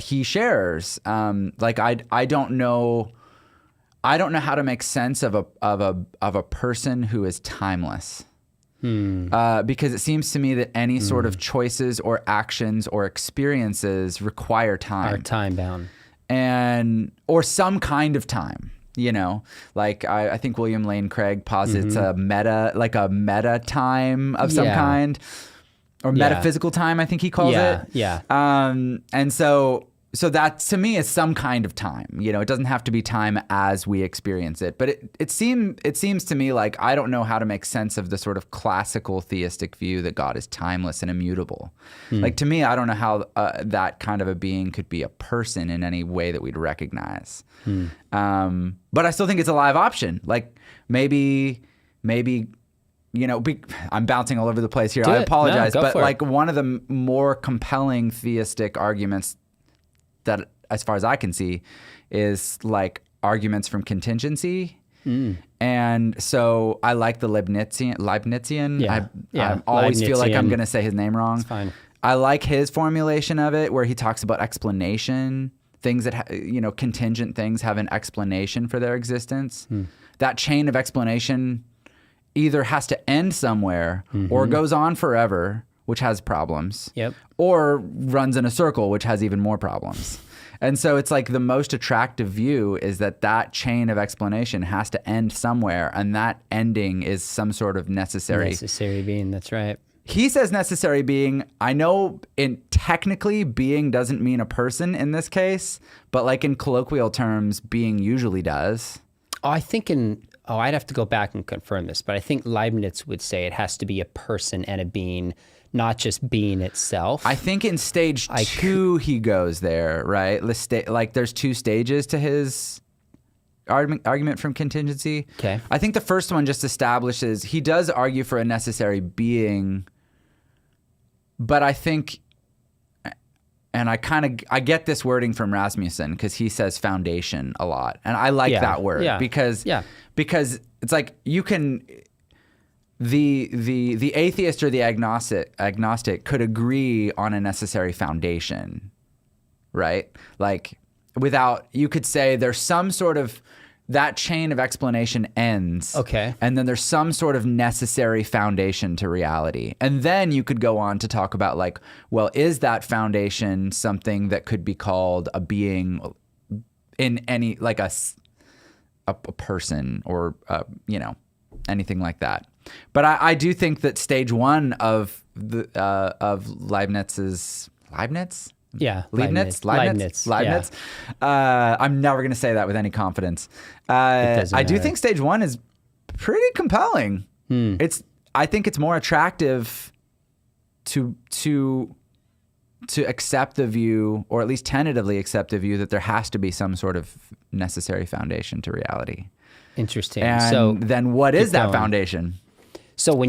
he shares. Like I don't know how to make sense of a person who is timeless. Because it seems to me that any sort of choices or actions or experiences require time. Are time bound. Or some kind of time, you know? Like I think William Lane Craig posits a meta time of some kind. Or metaphysical time, I think he calls it. Yeah. And so that to me is some kind of time. You know, it doesn't have to be time as we experience it. But it seems to me like I don't know how to make sense of the sort of classical theistic view that God is timeless and immutable. Like to me, I don't know how that kind of a being could be a person in any way that we'd recognize. But I still think it's a live option. Like maybe. You know, I'm bouncing all over the place here. I apologize, but like one of the more compelling theistic arguments that, as far as I can see, is like arguments from contingency. And so I like the Leibnizian. I always feel like I'm going to say his name wrong. It's fine. I like his formulation of it, where he talks about explanation, things that contingent things have an explanation for their existence. That chain of explanation either has to end somewhere or goes on forever, which has problems, or runs in a circle, which has even more problems. And so it's like the most attractive view is that chain of explanation has to end somewhere, and that ending is some sort of necessary being. That's right. He says necessary being. I know technically being doesn't mean a person in this case, but like in colloquial terms, being usually does. I'd have to go back and confirm this, but I think Leibniz would say it has to be a person and a being, not just being itself. I think in stage 2 he goes there, right? Like there's 2 stages to his argument from contingency. Okay. I think the first one just establishes he does argue for a necessary being, but I think, and I get this wording from Rasmussen because he says foundation a lot, and I like that word because it's like you can. The atheist or the agnostic could agree on a necessary foundation, right? Like you could say there's some sort of, that chain of explanation ends. Okay. And then there's some sort of necessary foundation to reality. And then you could go on to talk about like, well, is that foundation something that could be called a being in any, like a person or, anything like that. But I do think that stage 1 of Leibniz's Leibniz. Yeah, Leibniz. Yeah. I'm never going to say that with any confidence. I do think stage 1 is pretty compelling. I think it's more attractive to accept the view, or at least tentatively accept the view, that there has to be some sort of necessary foundation to reality. Interesting. And so then what is that foundation? So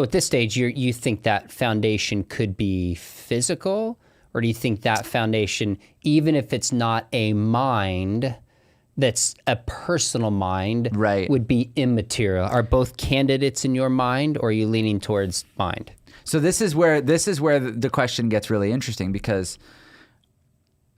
at this stage, you think that foundation could be physical, or do you think that foundation, even if it's not a mind, that's a personal mind, right, would be immaterial? Are both candidates in your mind, or are you leaning towards mind? So this is where the question gets really interesting, because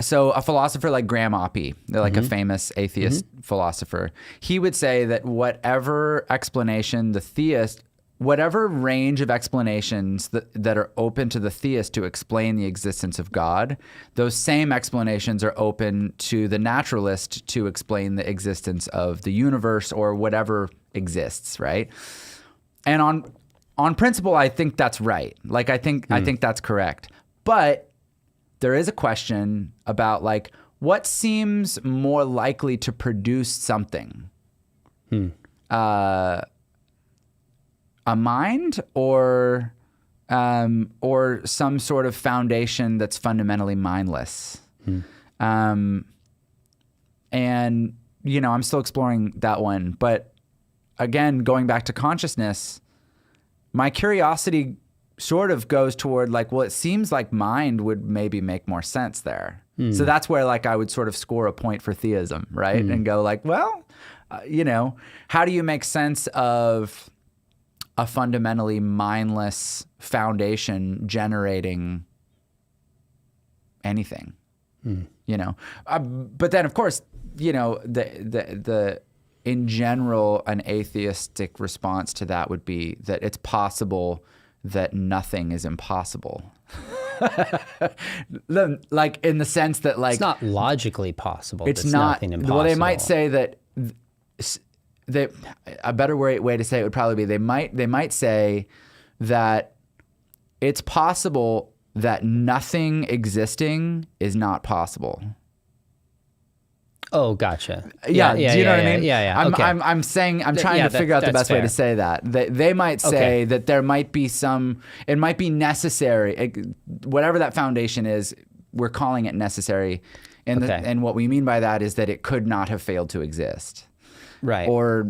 so a philosopher like Graham Oppy, like a famous atheist philosopher, he would say that whatever explanation the theist, whatever range of explanations that are open to the theist to explain the existence of God, those same explanations are open to the naturalist to explain the existence of the universe or whatever exists, right? And on principle, I think that's right. Like I think that's correct. But there is a question about like what seems more likely to produce something. A mind or some sort of foundation that's fundamentally mindless. And I'm still exploring that one. But again, going back to consciousness, my curiosity sort of goes toward like, well, it seems like mind would maybe make more sense there. So that's where like I would sort of score a point for theism, right? And go like, well, how do you make sense of a fundamentally mindless foundation generating anything, but then of course, the in general, an atheistic response to that would be that it's possible that nothing is impossible. Like in the sense that like, it's not logically possible. It's not. Nothing impossible. Well, they might say that a better way to say it would probably be they might say that it's possible that nothing existing is not possible. Oh, gotcha. Yeah, do you know what I mean? Yeah. Okay. I'm trying to figure out the best way to say that. They might say that there might be it might be necessary, whatever that foundation is, we're calling it necessary. And what we mean by that is that it could not have failed to exist. Right. Or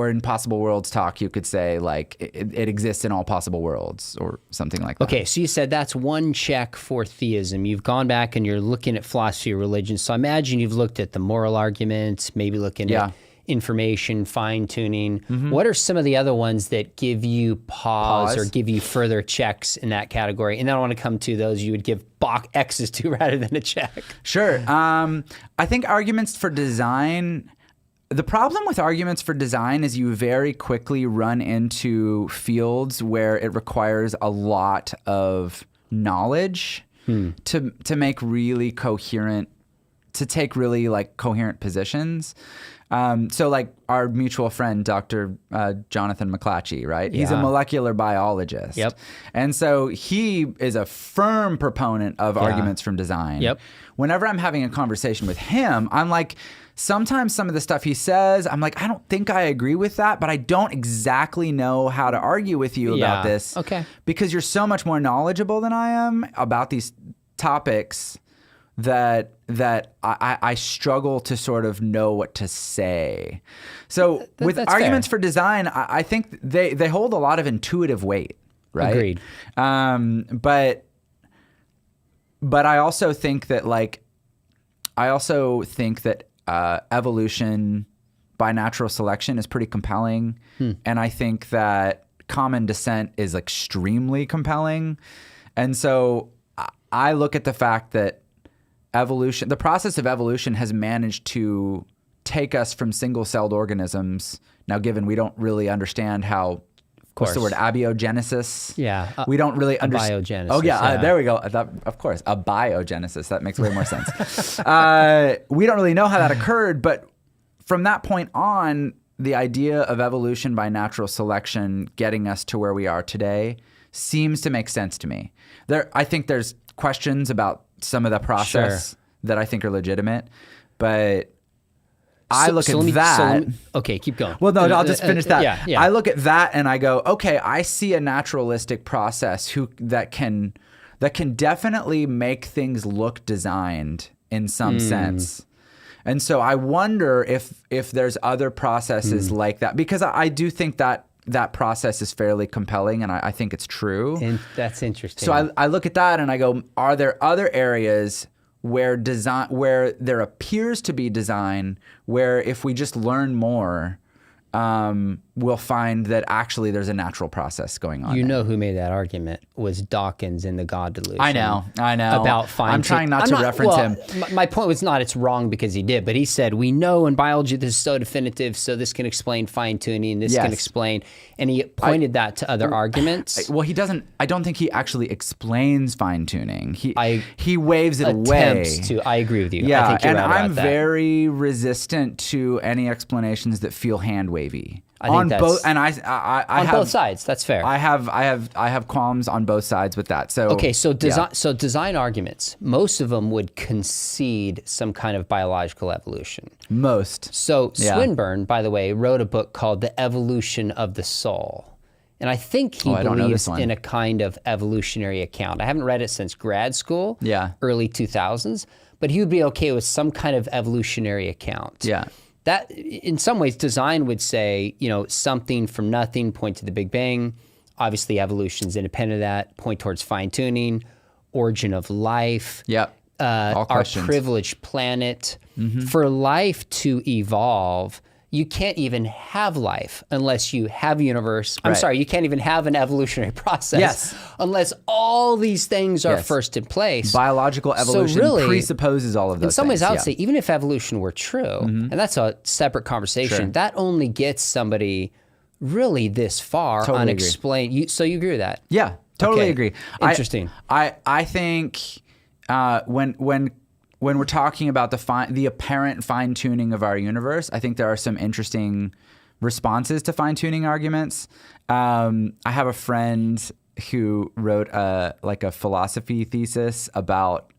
in possible worlds talk, you could say like it exists in all possible worlds or something like that. Okay, so you said that's one check for theism. You've gone back and you're looking at philosophy of religion. So I imagine you've looked at the moral arguments, maybe looking at information, fine-tuning. What are some of the other ones that give you pause or give you further checks in that category? And then I want to come to those you would give X's to rather than a check. Sure. I think arguments for design... The problem with arguments for design is you very quickly run into fields where it requires a lot of knowledge to make really coherent to take really like coherent positions. So like our mutual friend, Dr. Jonathan McClatchy, right? He's a molecular biologist. Yep. And so he is a firm proponent of arguments from design. Yep. Whenever I'm having a conversation with him, I'm like, sometimes some of the stuff he says, I'm like, I don't think I agree with that, but I don't exactly know how to argue with you about this. Okay. Because you're so much more knowledgeable than I am about these topics that I struggle to sort of know what to say. So with arguments for design, I think they hold a lot of intuitive weight, right? Agreed. But I also think that evolution by natural selection is pretty compelling. And I think that common descent is extremely compelling. And so I look at the fact that the process of evolution has managed to take us from single-celled organisms. Now, given we don't really understand how, what's the word, abiogenesis? Yeah. We don't really understand. Abiogenesis. Oh, yeah. There we go. I thought, of course, abiogenesis. That makes way more sense. We don't really know how that occurred, but from that point on, the idea of evolution by natural selection getting us to where we are today seems to make sense to me. I think there's questions about some of the process that I think are legitimate, but I look at that. Okay, keep going. Well, no, I'll just finish that. Yeah. I look at that and I go, okay, I see a naturalistic process that can definitely make things look designed in some sense. And so I wonder if there's other processes like that, because I do think that process is fairly compelling, and I think it's true. And that's interesting. So I look at that and I go, are there other areas where there appears to be design, where if we just learn more, we'll find that actually there's a natural process going on. You know who made that argument was Dawkins in The God Delusion. I know. About fine I'm trying not to reference him. My point was not it's wrong because he did, but he said, we know in biology this is so definitive, so this can explain fine-tuning, this can explain, and he pointed that to other arguments. Well, he doesn't, I don't think he actually explains fine-tuning. He waves it away. I agree with you. Yeah, I think you're and right I'm about that. very resistant to any explanations that feel hand-wavy. I think that's both, and I on have both sides. That's fair. I have qualms on both sides with that. So okay, so design arguments, most of them would concede some kind of biological evolution. Most. So Swinburne, by the way, wrote a book called The Evolution of the Soul. And I think he believes in a kind of evolutionary account. I haven't read it since grad school, early 2000s, but he would be okay with some kind of evolutionary account. Yeah. That, in some ways, design would say, something from nothing, point to the Big Bang. Obviously, evolution is independent of that, point towards fine-tuning, origin of life, our privileged planet. For life to evolve, you can't even have life unless you have a universe. I'm sorry, you can't even have an evolutionary process unless all these things are first in place. Biological evolution presupposes all of those in some things. ways, I would say, even if evolution were true, and that's a separate conversation, that only gets somebody really this far unexplained. So you agree with that? Yeah, totally agree. Interesting. I think when we're talking about the apparent fine-tuning of our universe, I think there are some interesting responses to fine-tuning arguments. I have a friend who wrote a philosophy thesis about,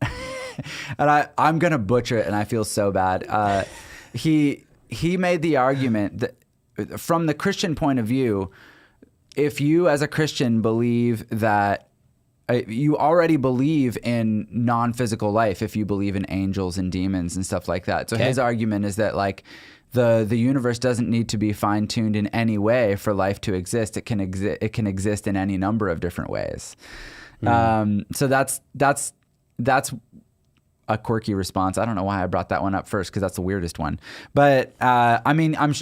and I'm gonna butcher it, and I feel so bad. He made the argument that from the Christian point of view, if you as a Christian believe that you already believe in non-physical life, if you believe in angels and demons and stuff like that. So his argument is that the universe doesn't need to be fine-tuned in any way for life to exist. It can exist in any number of different ways. So that's a quirky response. I don't know why I brought that one up first because that's the weirdest one. But I mean, I'm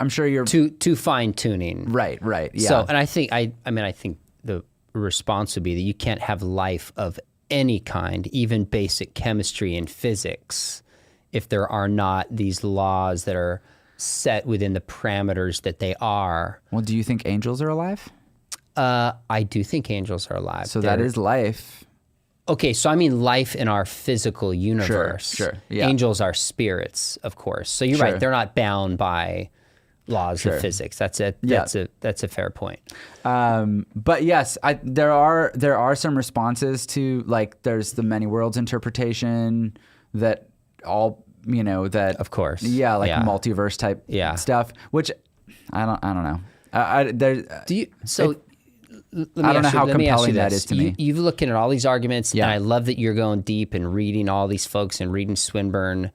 sure you're too fine-tuning. Right. Yeah. So, and I think the response would be that you can't have life of any kind, even basic chemistry and physics, if there are not these laws that are set within the parameters that they are. Well, do you think angels are alive? I do think angels are alive. So that is life. Okay, so I mean life in our physical universe. Sure. Yeah. Angels are spirits, of course. So you're right. They're not bound by laws of physics. That's a fair point. But yes, there are some responses to, like, there's the many worlds interpretation that all, that, of course. Yeah, like multiverse type stuff, which I don't know. Let me I don't know how compelling that is to me. You've looking at all these arguments, and I love that you're going deep and reading all these folks and reading Swinburne.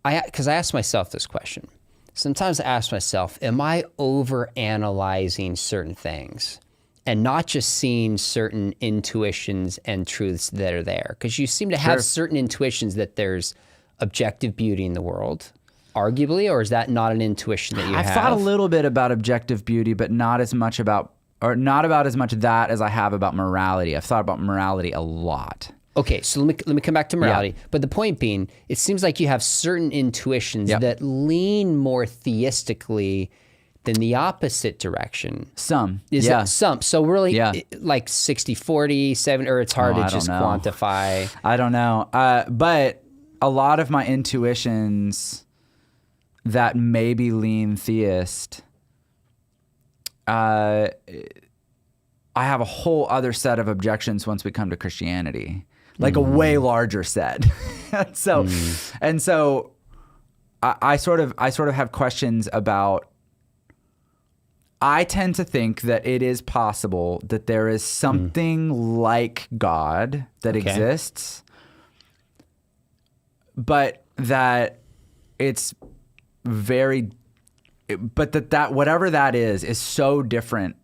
Because I ask myself this question. Sometimes I ask myself, am I over-analyzing certain things and not just seeing certain intuitions and truths that are there? Because you seem to have certain intuitions that there's objective beauty in the world, arguably, or is that not an intuition that you have? I've thought a little bit about objective beauty, but not as much about as much that as I have about morality. I've thought about morality a lot. Okay, so let me come back to morality. Yeah. But the point being, it seems like you have certain intuitions that lean more theistically than the opposite direction. Some. Some. So really, like 60-40, 7, or it's hard to just quantify. I don't know. But a lot of my intuitions that maybe lean theist, I have a whole other set of objections once we come to Christianity. Like a way larger set. So I sort of have questions about, I tend to think that it is possible that there is something like God that exists, but that it's that whatever that is so different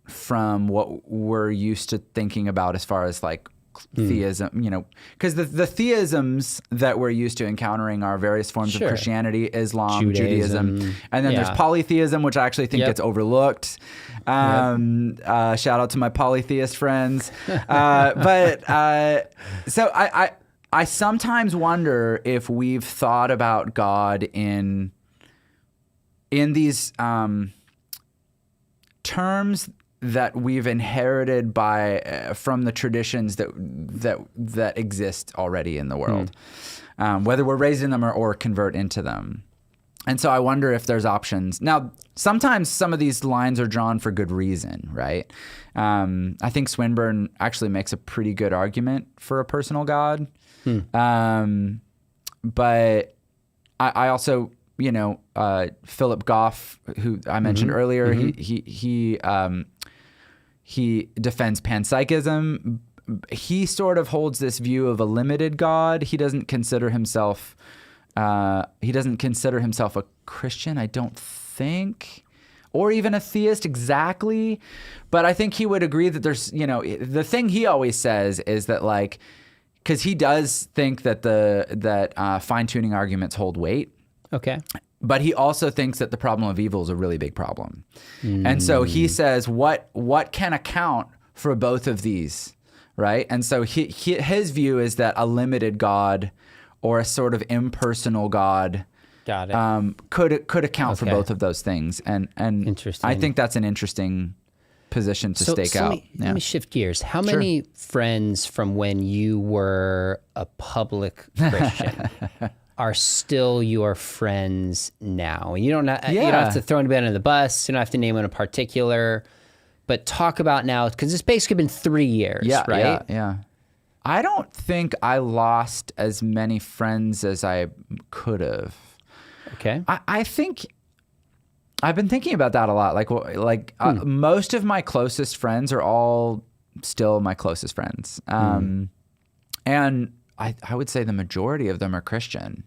from what we're used to thinking about as far as like theism, because the theisms that we're used to encountering are various forms of Christianity, Islam, Judaism, and then there's polytheism, which I actually think gets overlooked. Shout out to my polytheist friends. So I sometimes wonder if we've thought about God in these terms that we've inherited from the traditions that exist already in the world, whether we're raised in them or convert into them. And so I wonder if there's options. Now, sometimes some of these lines are drawn for good reason, right? I think Swinburne actually makes a pretty good argument for a personal God. But I also, Philip Goff, who I mentioned earlier, he defends panpsychism. He sort of holds this view of a limited God. He doesn't consider himself a Christian, I don't think, or even a theist exactly. But I think he would agree that there's, the thing he always says is that, like, because he does think that fine-tuning arguments hold weight. Okay. But he also thinks that the problem of evil is a really big problem. And so he says, what can account for both of these, right? And so his view is that a limited God or a sort of impersonal God could account for both of those things. And interesting. I think that's an interesting position to stake out. Let me shift gears. How many friends from when you were a public Christian are still your friends now? You don't have to throw anybody under the bus. You don't have to name one in particular, but talk about now, because it's basically been 3 years, right? Yeah. I don't think I lost as many friends as I could have. Okay. I think I've been thinking about that a lot. Most of my closest friends are all still my closest friends. And I would say the majority of them are Christian.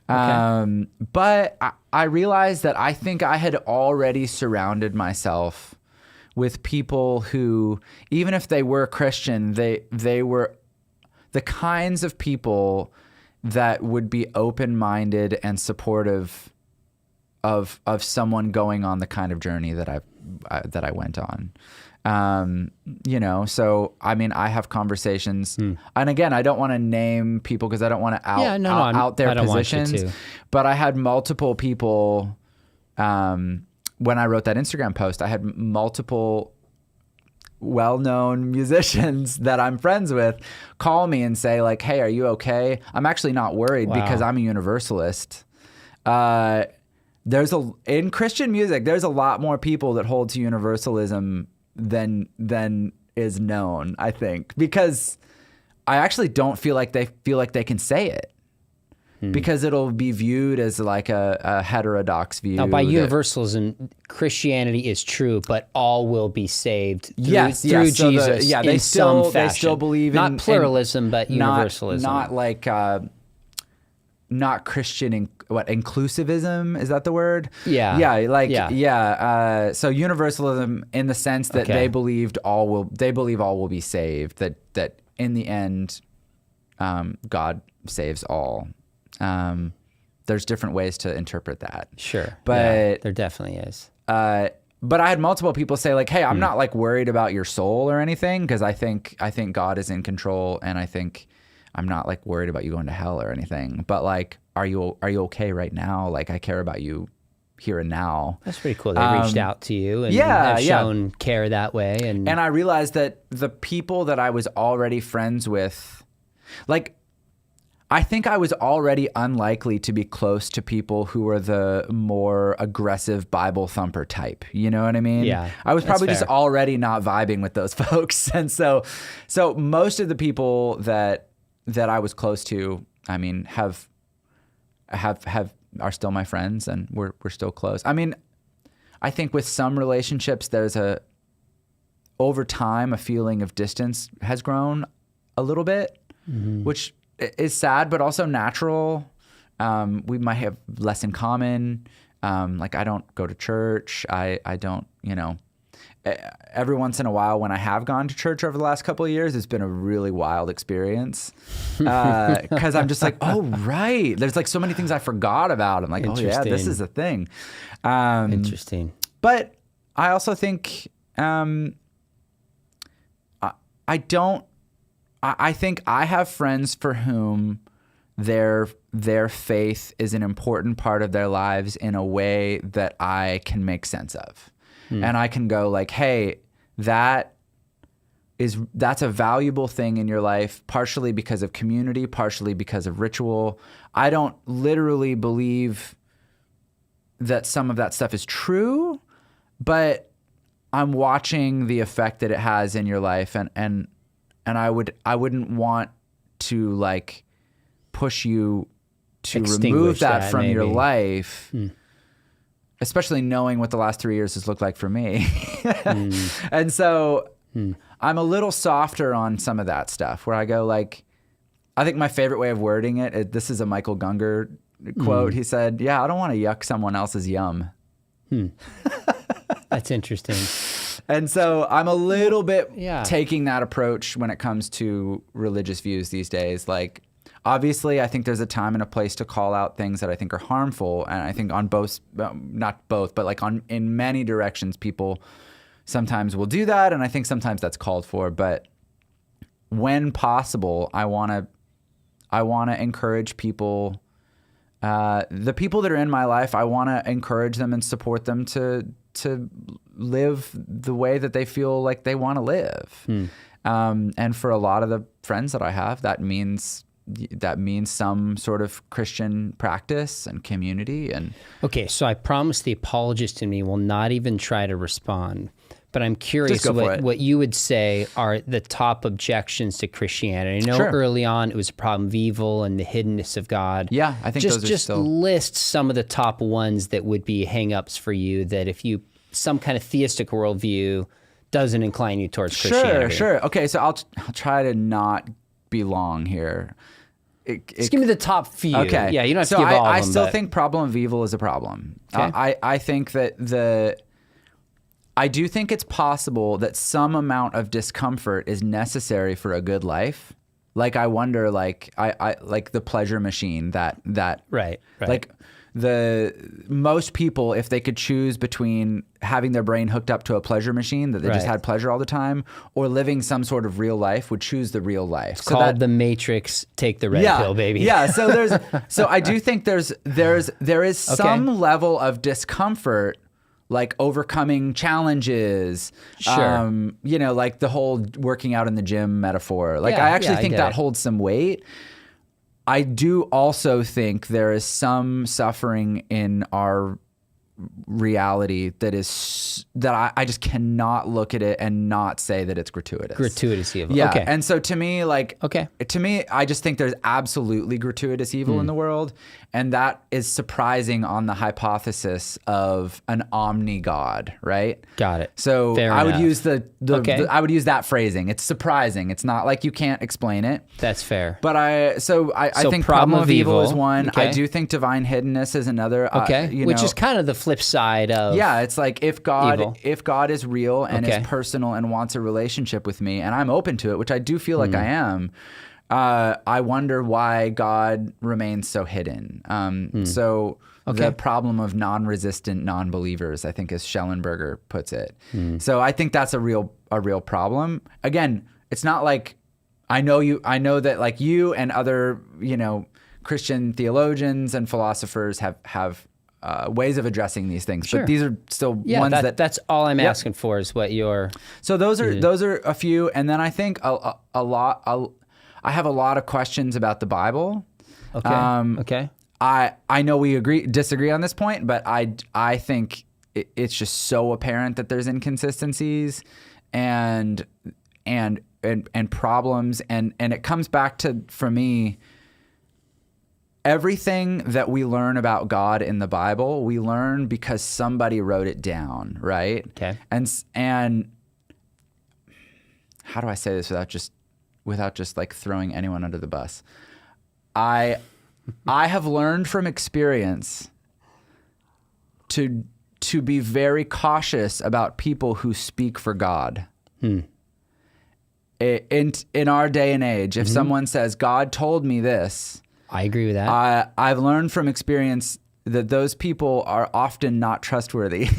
Okay. But I realized that I think I had already surrounded myself with people who, even if they were Christian, they were the kinds of people that would be open-minded and supportive of someone going on the kind of journey that I went on. So I mean, I have conversations, and again, I don't want to name people because I don't want to out their positions. But I had multiple people. When I wrote that Instagram post, I had multiple well-known musicians that I'm friends with call me and say like, hey, are you okay? I'm actually not worried because I'm a universalist. In Christian music, there's a lot more people that hold to universalism than is known, I think, because I actually don't feel like they can say it. Because it'll be viewed as like a heterodox view. Now, by universalism, Christianity is true, but all will be saved through Jesus they in some fashion. They still believe not pluralism, but universalism. Not like not Christian inclusivism, is that the word? So universalism in the sense that they believe all will be saved. That in the end, God saves all. There's different ways to interpret that. Sure. But there definitely is. But I had multiple people say like, hey, I'm not like worried about your soul or anything, because I think God is in control, and I think I'm not like worried about you going to hell or anything. But like, are you okay right now? Like, I care about you here and now. That's pretty cool. They reached out to you and have shown care that way. And I realized that the people that I was already friends with, like, I think I was already unlikely to be close to people who were the more aggressive Bible thumper type. You know what I mean? Yeah. I was probably just already not vibing with those folks. And so most of the people that I was close to, I mean, are still my friends, and we're still close. I mean, I think with some relationships, there's over time, a feeling of distance has grown a little bit, which is sad, but also natural. We might have less in common. Like, I don't go to church. I don't, every once in a while when I have gone to church over the last couple of years, it's been a really wild experience. Cause I'm just like, oh, right. There's like so many things I forgot about. I'm like, oh yeah, this is a thing. Interesting. But I also think, I think I have friends for whom their faith is an important part of their lives in a way that I can make sense of. And I can go like, hey, that's a valuable thing in your life, partially because of community, partially because of ritual. I don't literally believe that some of that stuff is true, but I'm watching the effect that it has in your life, and I wouldn't want to like push you to remove that from your life, especially knowing what the last 3 years has looked like for me. And so I'm a little softer on some of that stuff, where I go like, I think my favorite way of wording it, this is a Michael Gungor quote. He said, yeah, I don't want to yuck someone else's yum. That's interesting. And so I'm a little bit taking that approach when it comes to religious views these days. Like, obviously, I think there's a time and a place to call out things that I think are harmful. And I think on both, not both, but like in many directions, people sometimes will do that. And I think sometimes that's called for. But when possible, I want to encourage people, the people that are in my life, I want to encourage them and support them to live the way that they feel like they want to live. And for a lot of the friends that I have, that means some sort of Christian practice and community. And okay, so I promise the apologist in me will not even try to respond, but I'm curious what you would say are the top objections to Christianity. I know early on it was a problem of evil and the hiddenness of God. Yeah, I think those are just list some of the top ones that would be hang-ups for you, that if you some kind of theistic worldview doesn't incline you towards Christianity. Sure. Okay, so I'll try to not be long here. Just give me the top few. Okay. Yeah, you don't have to give all of them. I still think problem of evil is a problem. Okay. I think that I do think it's possible that some amount of discomfort is necessary for a good life. Like, I wonder, like, I like the pleasure machine that right. Like, most people, if they could choose between having their brain hooked up to a pleasure machine that they just had pleasure all the time, or living some sort of real life, would choose the real life. It's called The Matrix. Take the red pill, baby. Yeah. So I do think there is some level of discomfort like overcoming challenges, Sure. you know, like the whole working out in the gym metaphor. Like Yeah, I actually I think get that it. holds some weight. I do also think there is some suffering in our reality that I just cannot look at it and not say that it's gratuitous. Gratuitous evil. Yeah. Okay. And so to me, like, Okay. to me, I just think there's absolutely gratuitous evil in the world. And that is surprising on the hypothesis of an omni God, right? Got it. So Fair I would enough. use Okay. I would use that phrasing. It's surprising. It's not like you can't explain it. That's fair. But I think problem of evil is evil. one. Okay. I do think divine hiddenness is another. Okay. You Which know, is kind of the flip side of yeah, it's like if evil. God is real and Okay. is personal and wants a relationship with me, and I'm open to it, which I do feel like I am. I wonder why God remains so hidden. So the problem of non-resistant non-believers, I think, as Schellenberger puts it. So I think that's a real problem. Again, it's not like I know that like you and other, you know, Christian theologians and philosophers have ways of addressing these things, Sure. but these are still ones that's all I'm Yep. asking for is what you're. So those are a few, and then I think a lot. I have a lot of questions about the Bible. Okay. Okay. I know we disagree on this point, but I think it's just so apparent that there's inconsistencies and problems, and it comes back to, for me, everything that we learn about God in the Bible, we learn because somebody wrote it down, right? Okay. And how do I say this without just like throwing anyone under the bus? I have learned from experience to be very cautious about people who speak for God. In our day and age, if someone says, God told me this, I agree with that. I've learned from experience that those people are often not trustworthy.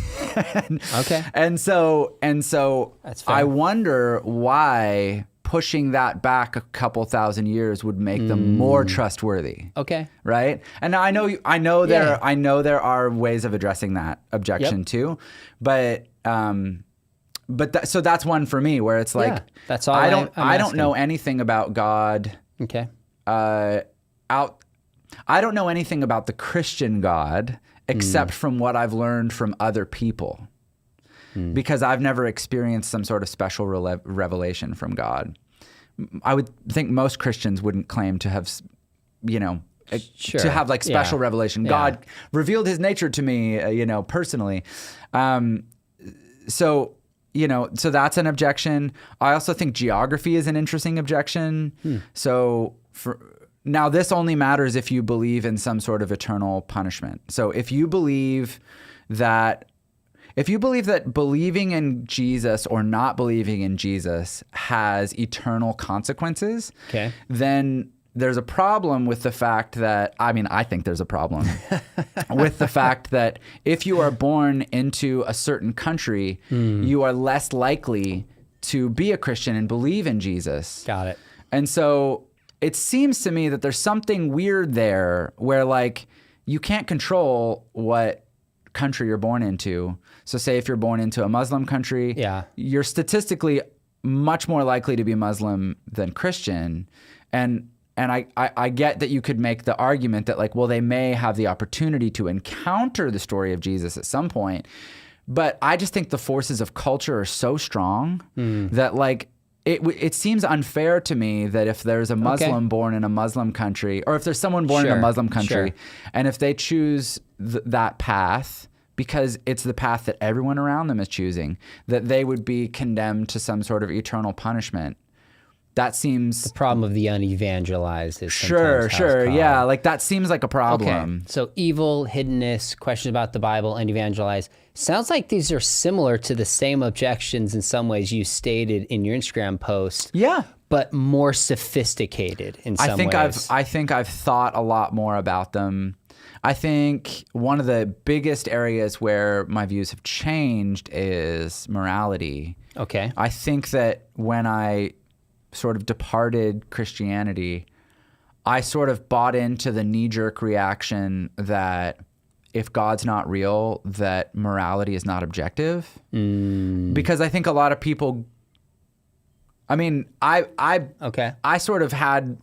Okay. And so That's fair. I wonder why pushing that back a couple thousand years would make them more trustworthy. Okay. Right? And I know there are ways of addressing that objection too. But so that's one for me where it's like, Yeah, that's all I I'm don't know asking. anything about God. Okay. I don't know anything about the Christian God except from what I've learned from other people, because I've never experienced some sort of special revelation from God. I would think most Christians wouldn't claim to have, you know, Sure. to have like special Yeah. revelation. Yeah. God revealed his nature to me, you know, personally. So that's an objection. I also think geography is an interesting objection. So now this only matters if you believe in some sort of eternal punishment. So if you believe that believing in Jesus or not believing in Jesus has eternal consequences, Okay. then there's a problem with the fact that, I think there's a problem with the fact that if you are born into a certain country, you are less likely to be a Christian and believe in Jesus. Got it. And so it seems to me that there's something weird there where, like, you can't control what country you're born into. So say if you're born into a Muslim country, Yeah. you're statistically much more likely to be Muslim than Christian. And I get that you could make the argument that, like, well, they may have the opportunity to encounter the story of Jesus at some point. But I just think the forces of culture are so strong that, like, it seems unfair to me that if there's a Muslim born in a Muslim country, or if there's someone born in a Muslim country, and if they choose that path because it's the path that everyone around them is choosing, that they would be condemned to some sort of eternal punishment. That seems... The problem of the unevangelized is Sure, sometimes how it's called. yeah. Like, that seems like a problem. Okay. So evil, hiddenness, questions about the Bible, unevangelized. Sounds like these are similar to the same objections in some ways you stated in your Instagram post. Yeah. But more sophisticated in some ways. I think I've thought a lot more about them. I think one of the biggest areas where my views have changed is morality. Okay. I think that when I sort of departed Christianity, I sort of bought into the knee-jerk reaction that if God's not real, that morality is not objective. Because I think a lot of people, I mean, I sort of had,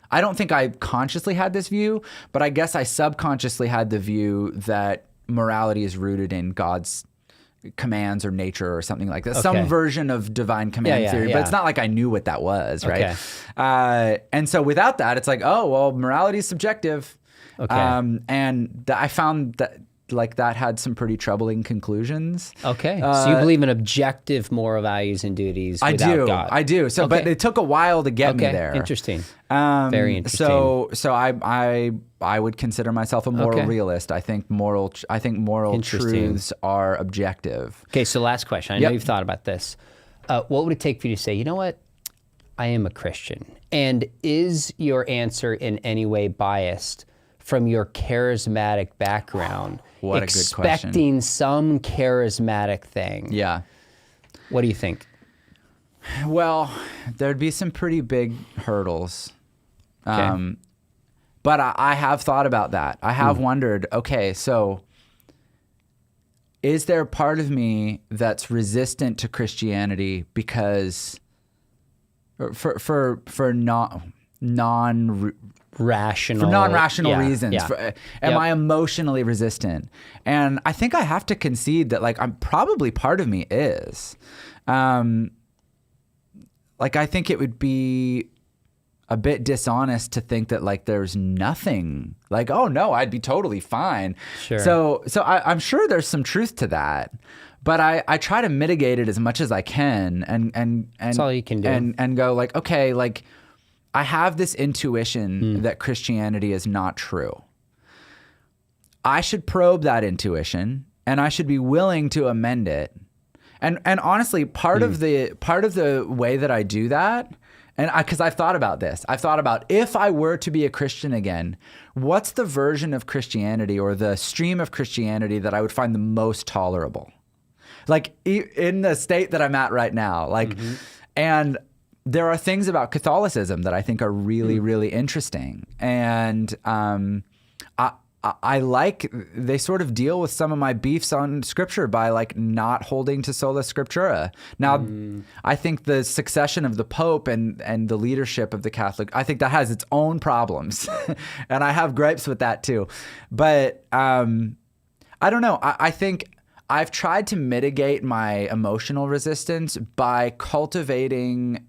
I don't think I consciously had this view, but I guess I subconsciously had the view that morality is rooted in God's commands or nature or something like that. Some version of divine command theory, but it's not like I knew what that was, right? And so without that, it's like, oh, well, morality is subjective. And I found that like that had some pretty troubling conclusions. So you believe in objective moral values and duties without God. I do. So, but it took a while to get me there. Interesting. Very interesting. So I would consider myself a moral realist. I think moral truths are objective. Okay. So last question. I know you've thought about this. What would it take for you to say, you know what? I am a Christian. And is your answer in any way biased from your charismatic background? What a good question. Expecting some charismatic thing. Yeah. What do you think? Well, there'd be some pretty big hurdles. But I have thought about that. I have wondered, okay, so is there a part of me that's resistant to Christianity because for non-rational reasons. Am I emotionally resistant? And I think I have to concede that like I'm probably part of me is. Like I think it would be a bit dishonest to think that like there's nothing. Like, oh no, I'd be totally fine. Sure. So I'm sure there's some truth to that. But I try to mitigate it as much as I can and that's all you can do. And go like, okay, like I have this intuition that Christianity is not true. I should probe that intuition and I should be willing to amend it. And honestly, part of the way that I do that, and because I've thought about this, I've thought about if I were to be a Christian again, what's the version of Christianity or the stream of Christianity that I would find the most tolerable? Like in the state that I'm at right now, like, and there are things about Catholicism that I think are really, really interesting. And I like, they sort of deal with some of my beefs on scripture by like not holding to sola scriptura. Now, I think the succession of the Pope and the leadership of the Catholic, I think that has its own problems. And I have gripes with that too. But I don't know. I think I've tried to mitigate my emotional resistance by cultivating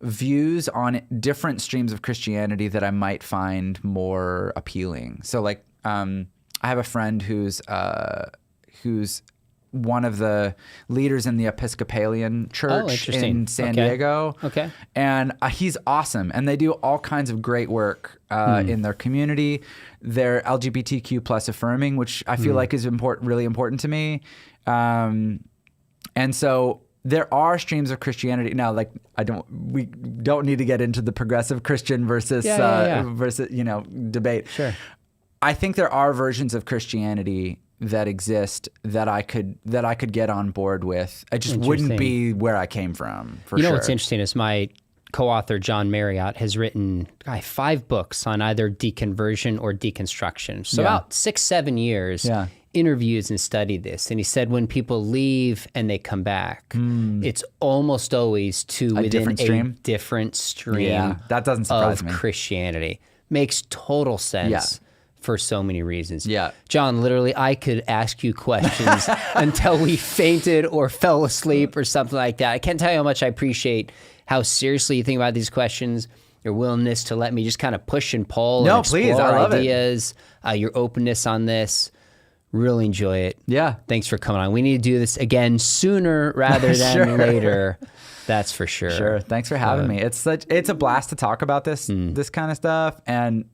views on different streams of Christianity that I might find more appealing. So like I have a friend who's one of the leaders in the Episcopalian church in San Diego. And he's awesome. And they do all kinds of great work in their community. They're LGBTQ plus affirming, which I feel like is really important to me. And so there are streams of Christianity now. Like we don't need to get into the progressive Christian versus versus debate. Sure. I think there are versions of Christianity that exist that I could get on board with. I just wouldn't be where I came from. For you know sure. What's interesting is my co-author John Marriott has written 5 books on either deconversion or deconstruction. So about 6-7 years. Interviews and studied this, and he said when people leave and they come back, it's almost always to within a different stream. That doesn't surprise me. Christianity makes total sense for so many reasons. John, literally, I could ask you questions until we fainted or fell asleep or something like that. I can't tell you how much I appreciate how seriously you think about these questions. Your willingness to let me just kind of push and pull and explore ideas, your openness on this. Really enjoy it. Thanks for coming on. We need to do this again sooner rather than later. That's for sure. Sure. Thanks for having me. It's a blast to talk about this kind of stuff. And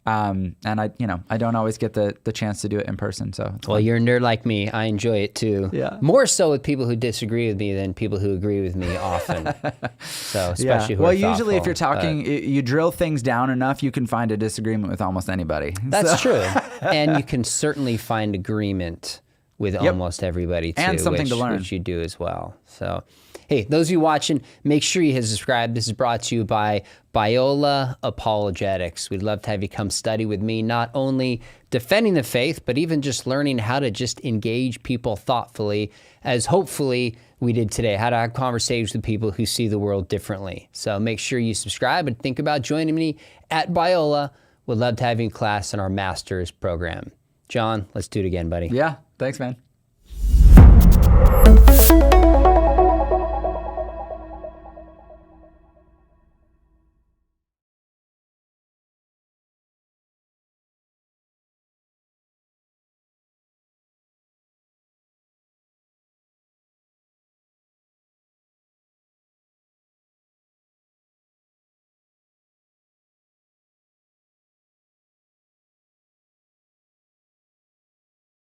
I don't always get the chance to do it in person. So well, you're a nerd like me. I enjoy it too. More so with people who disagree with me than people who agree with me often. So especially who are usually if you're talking, you drill things down enough, you can find a disagreement with almost anybody. That's true. And you can certainly find agreement with almost everybody too. And something to learn. Which you do as well. So, hey, those of you watching, make sure you hit subscribe. This is brought to you by Biola Apologetics. We'd love to have you come study with me, not only defending the faith, but even just learning how to just engage people thoughtfully, as hopefully we did today, how to have conversations with people who see the world differently. So make sure you subscribe and think about joining me at Biola. We'd love to have you in class in our master's program. Jon, let's do it again, buddy. Yeah, thanks, man.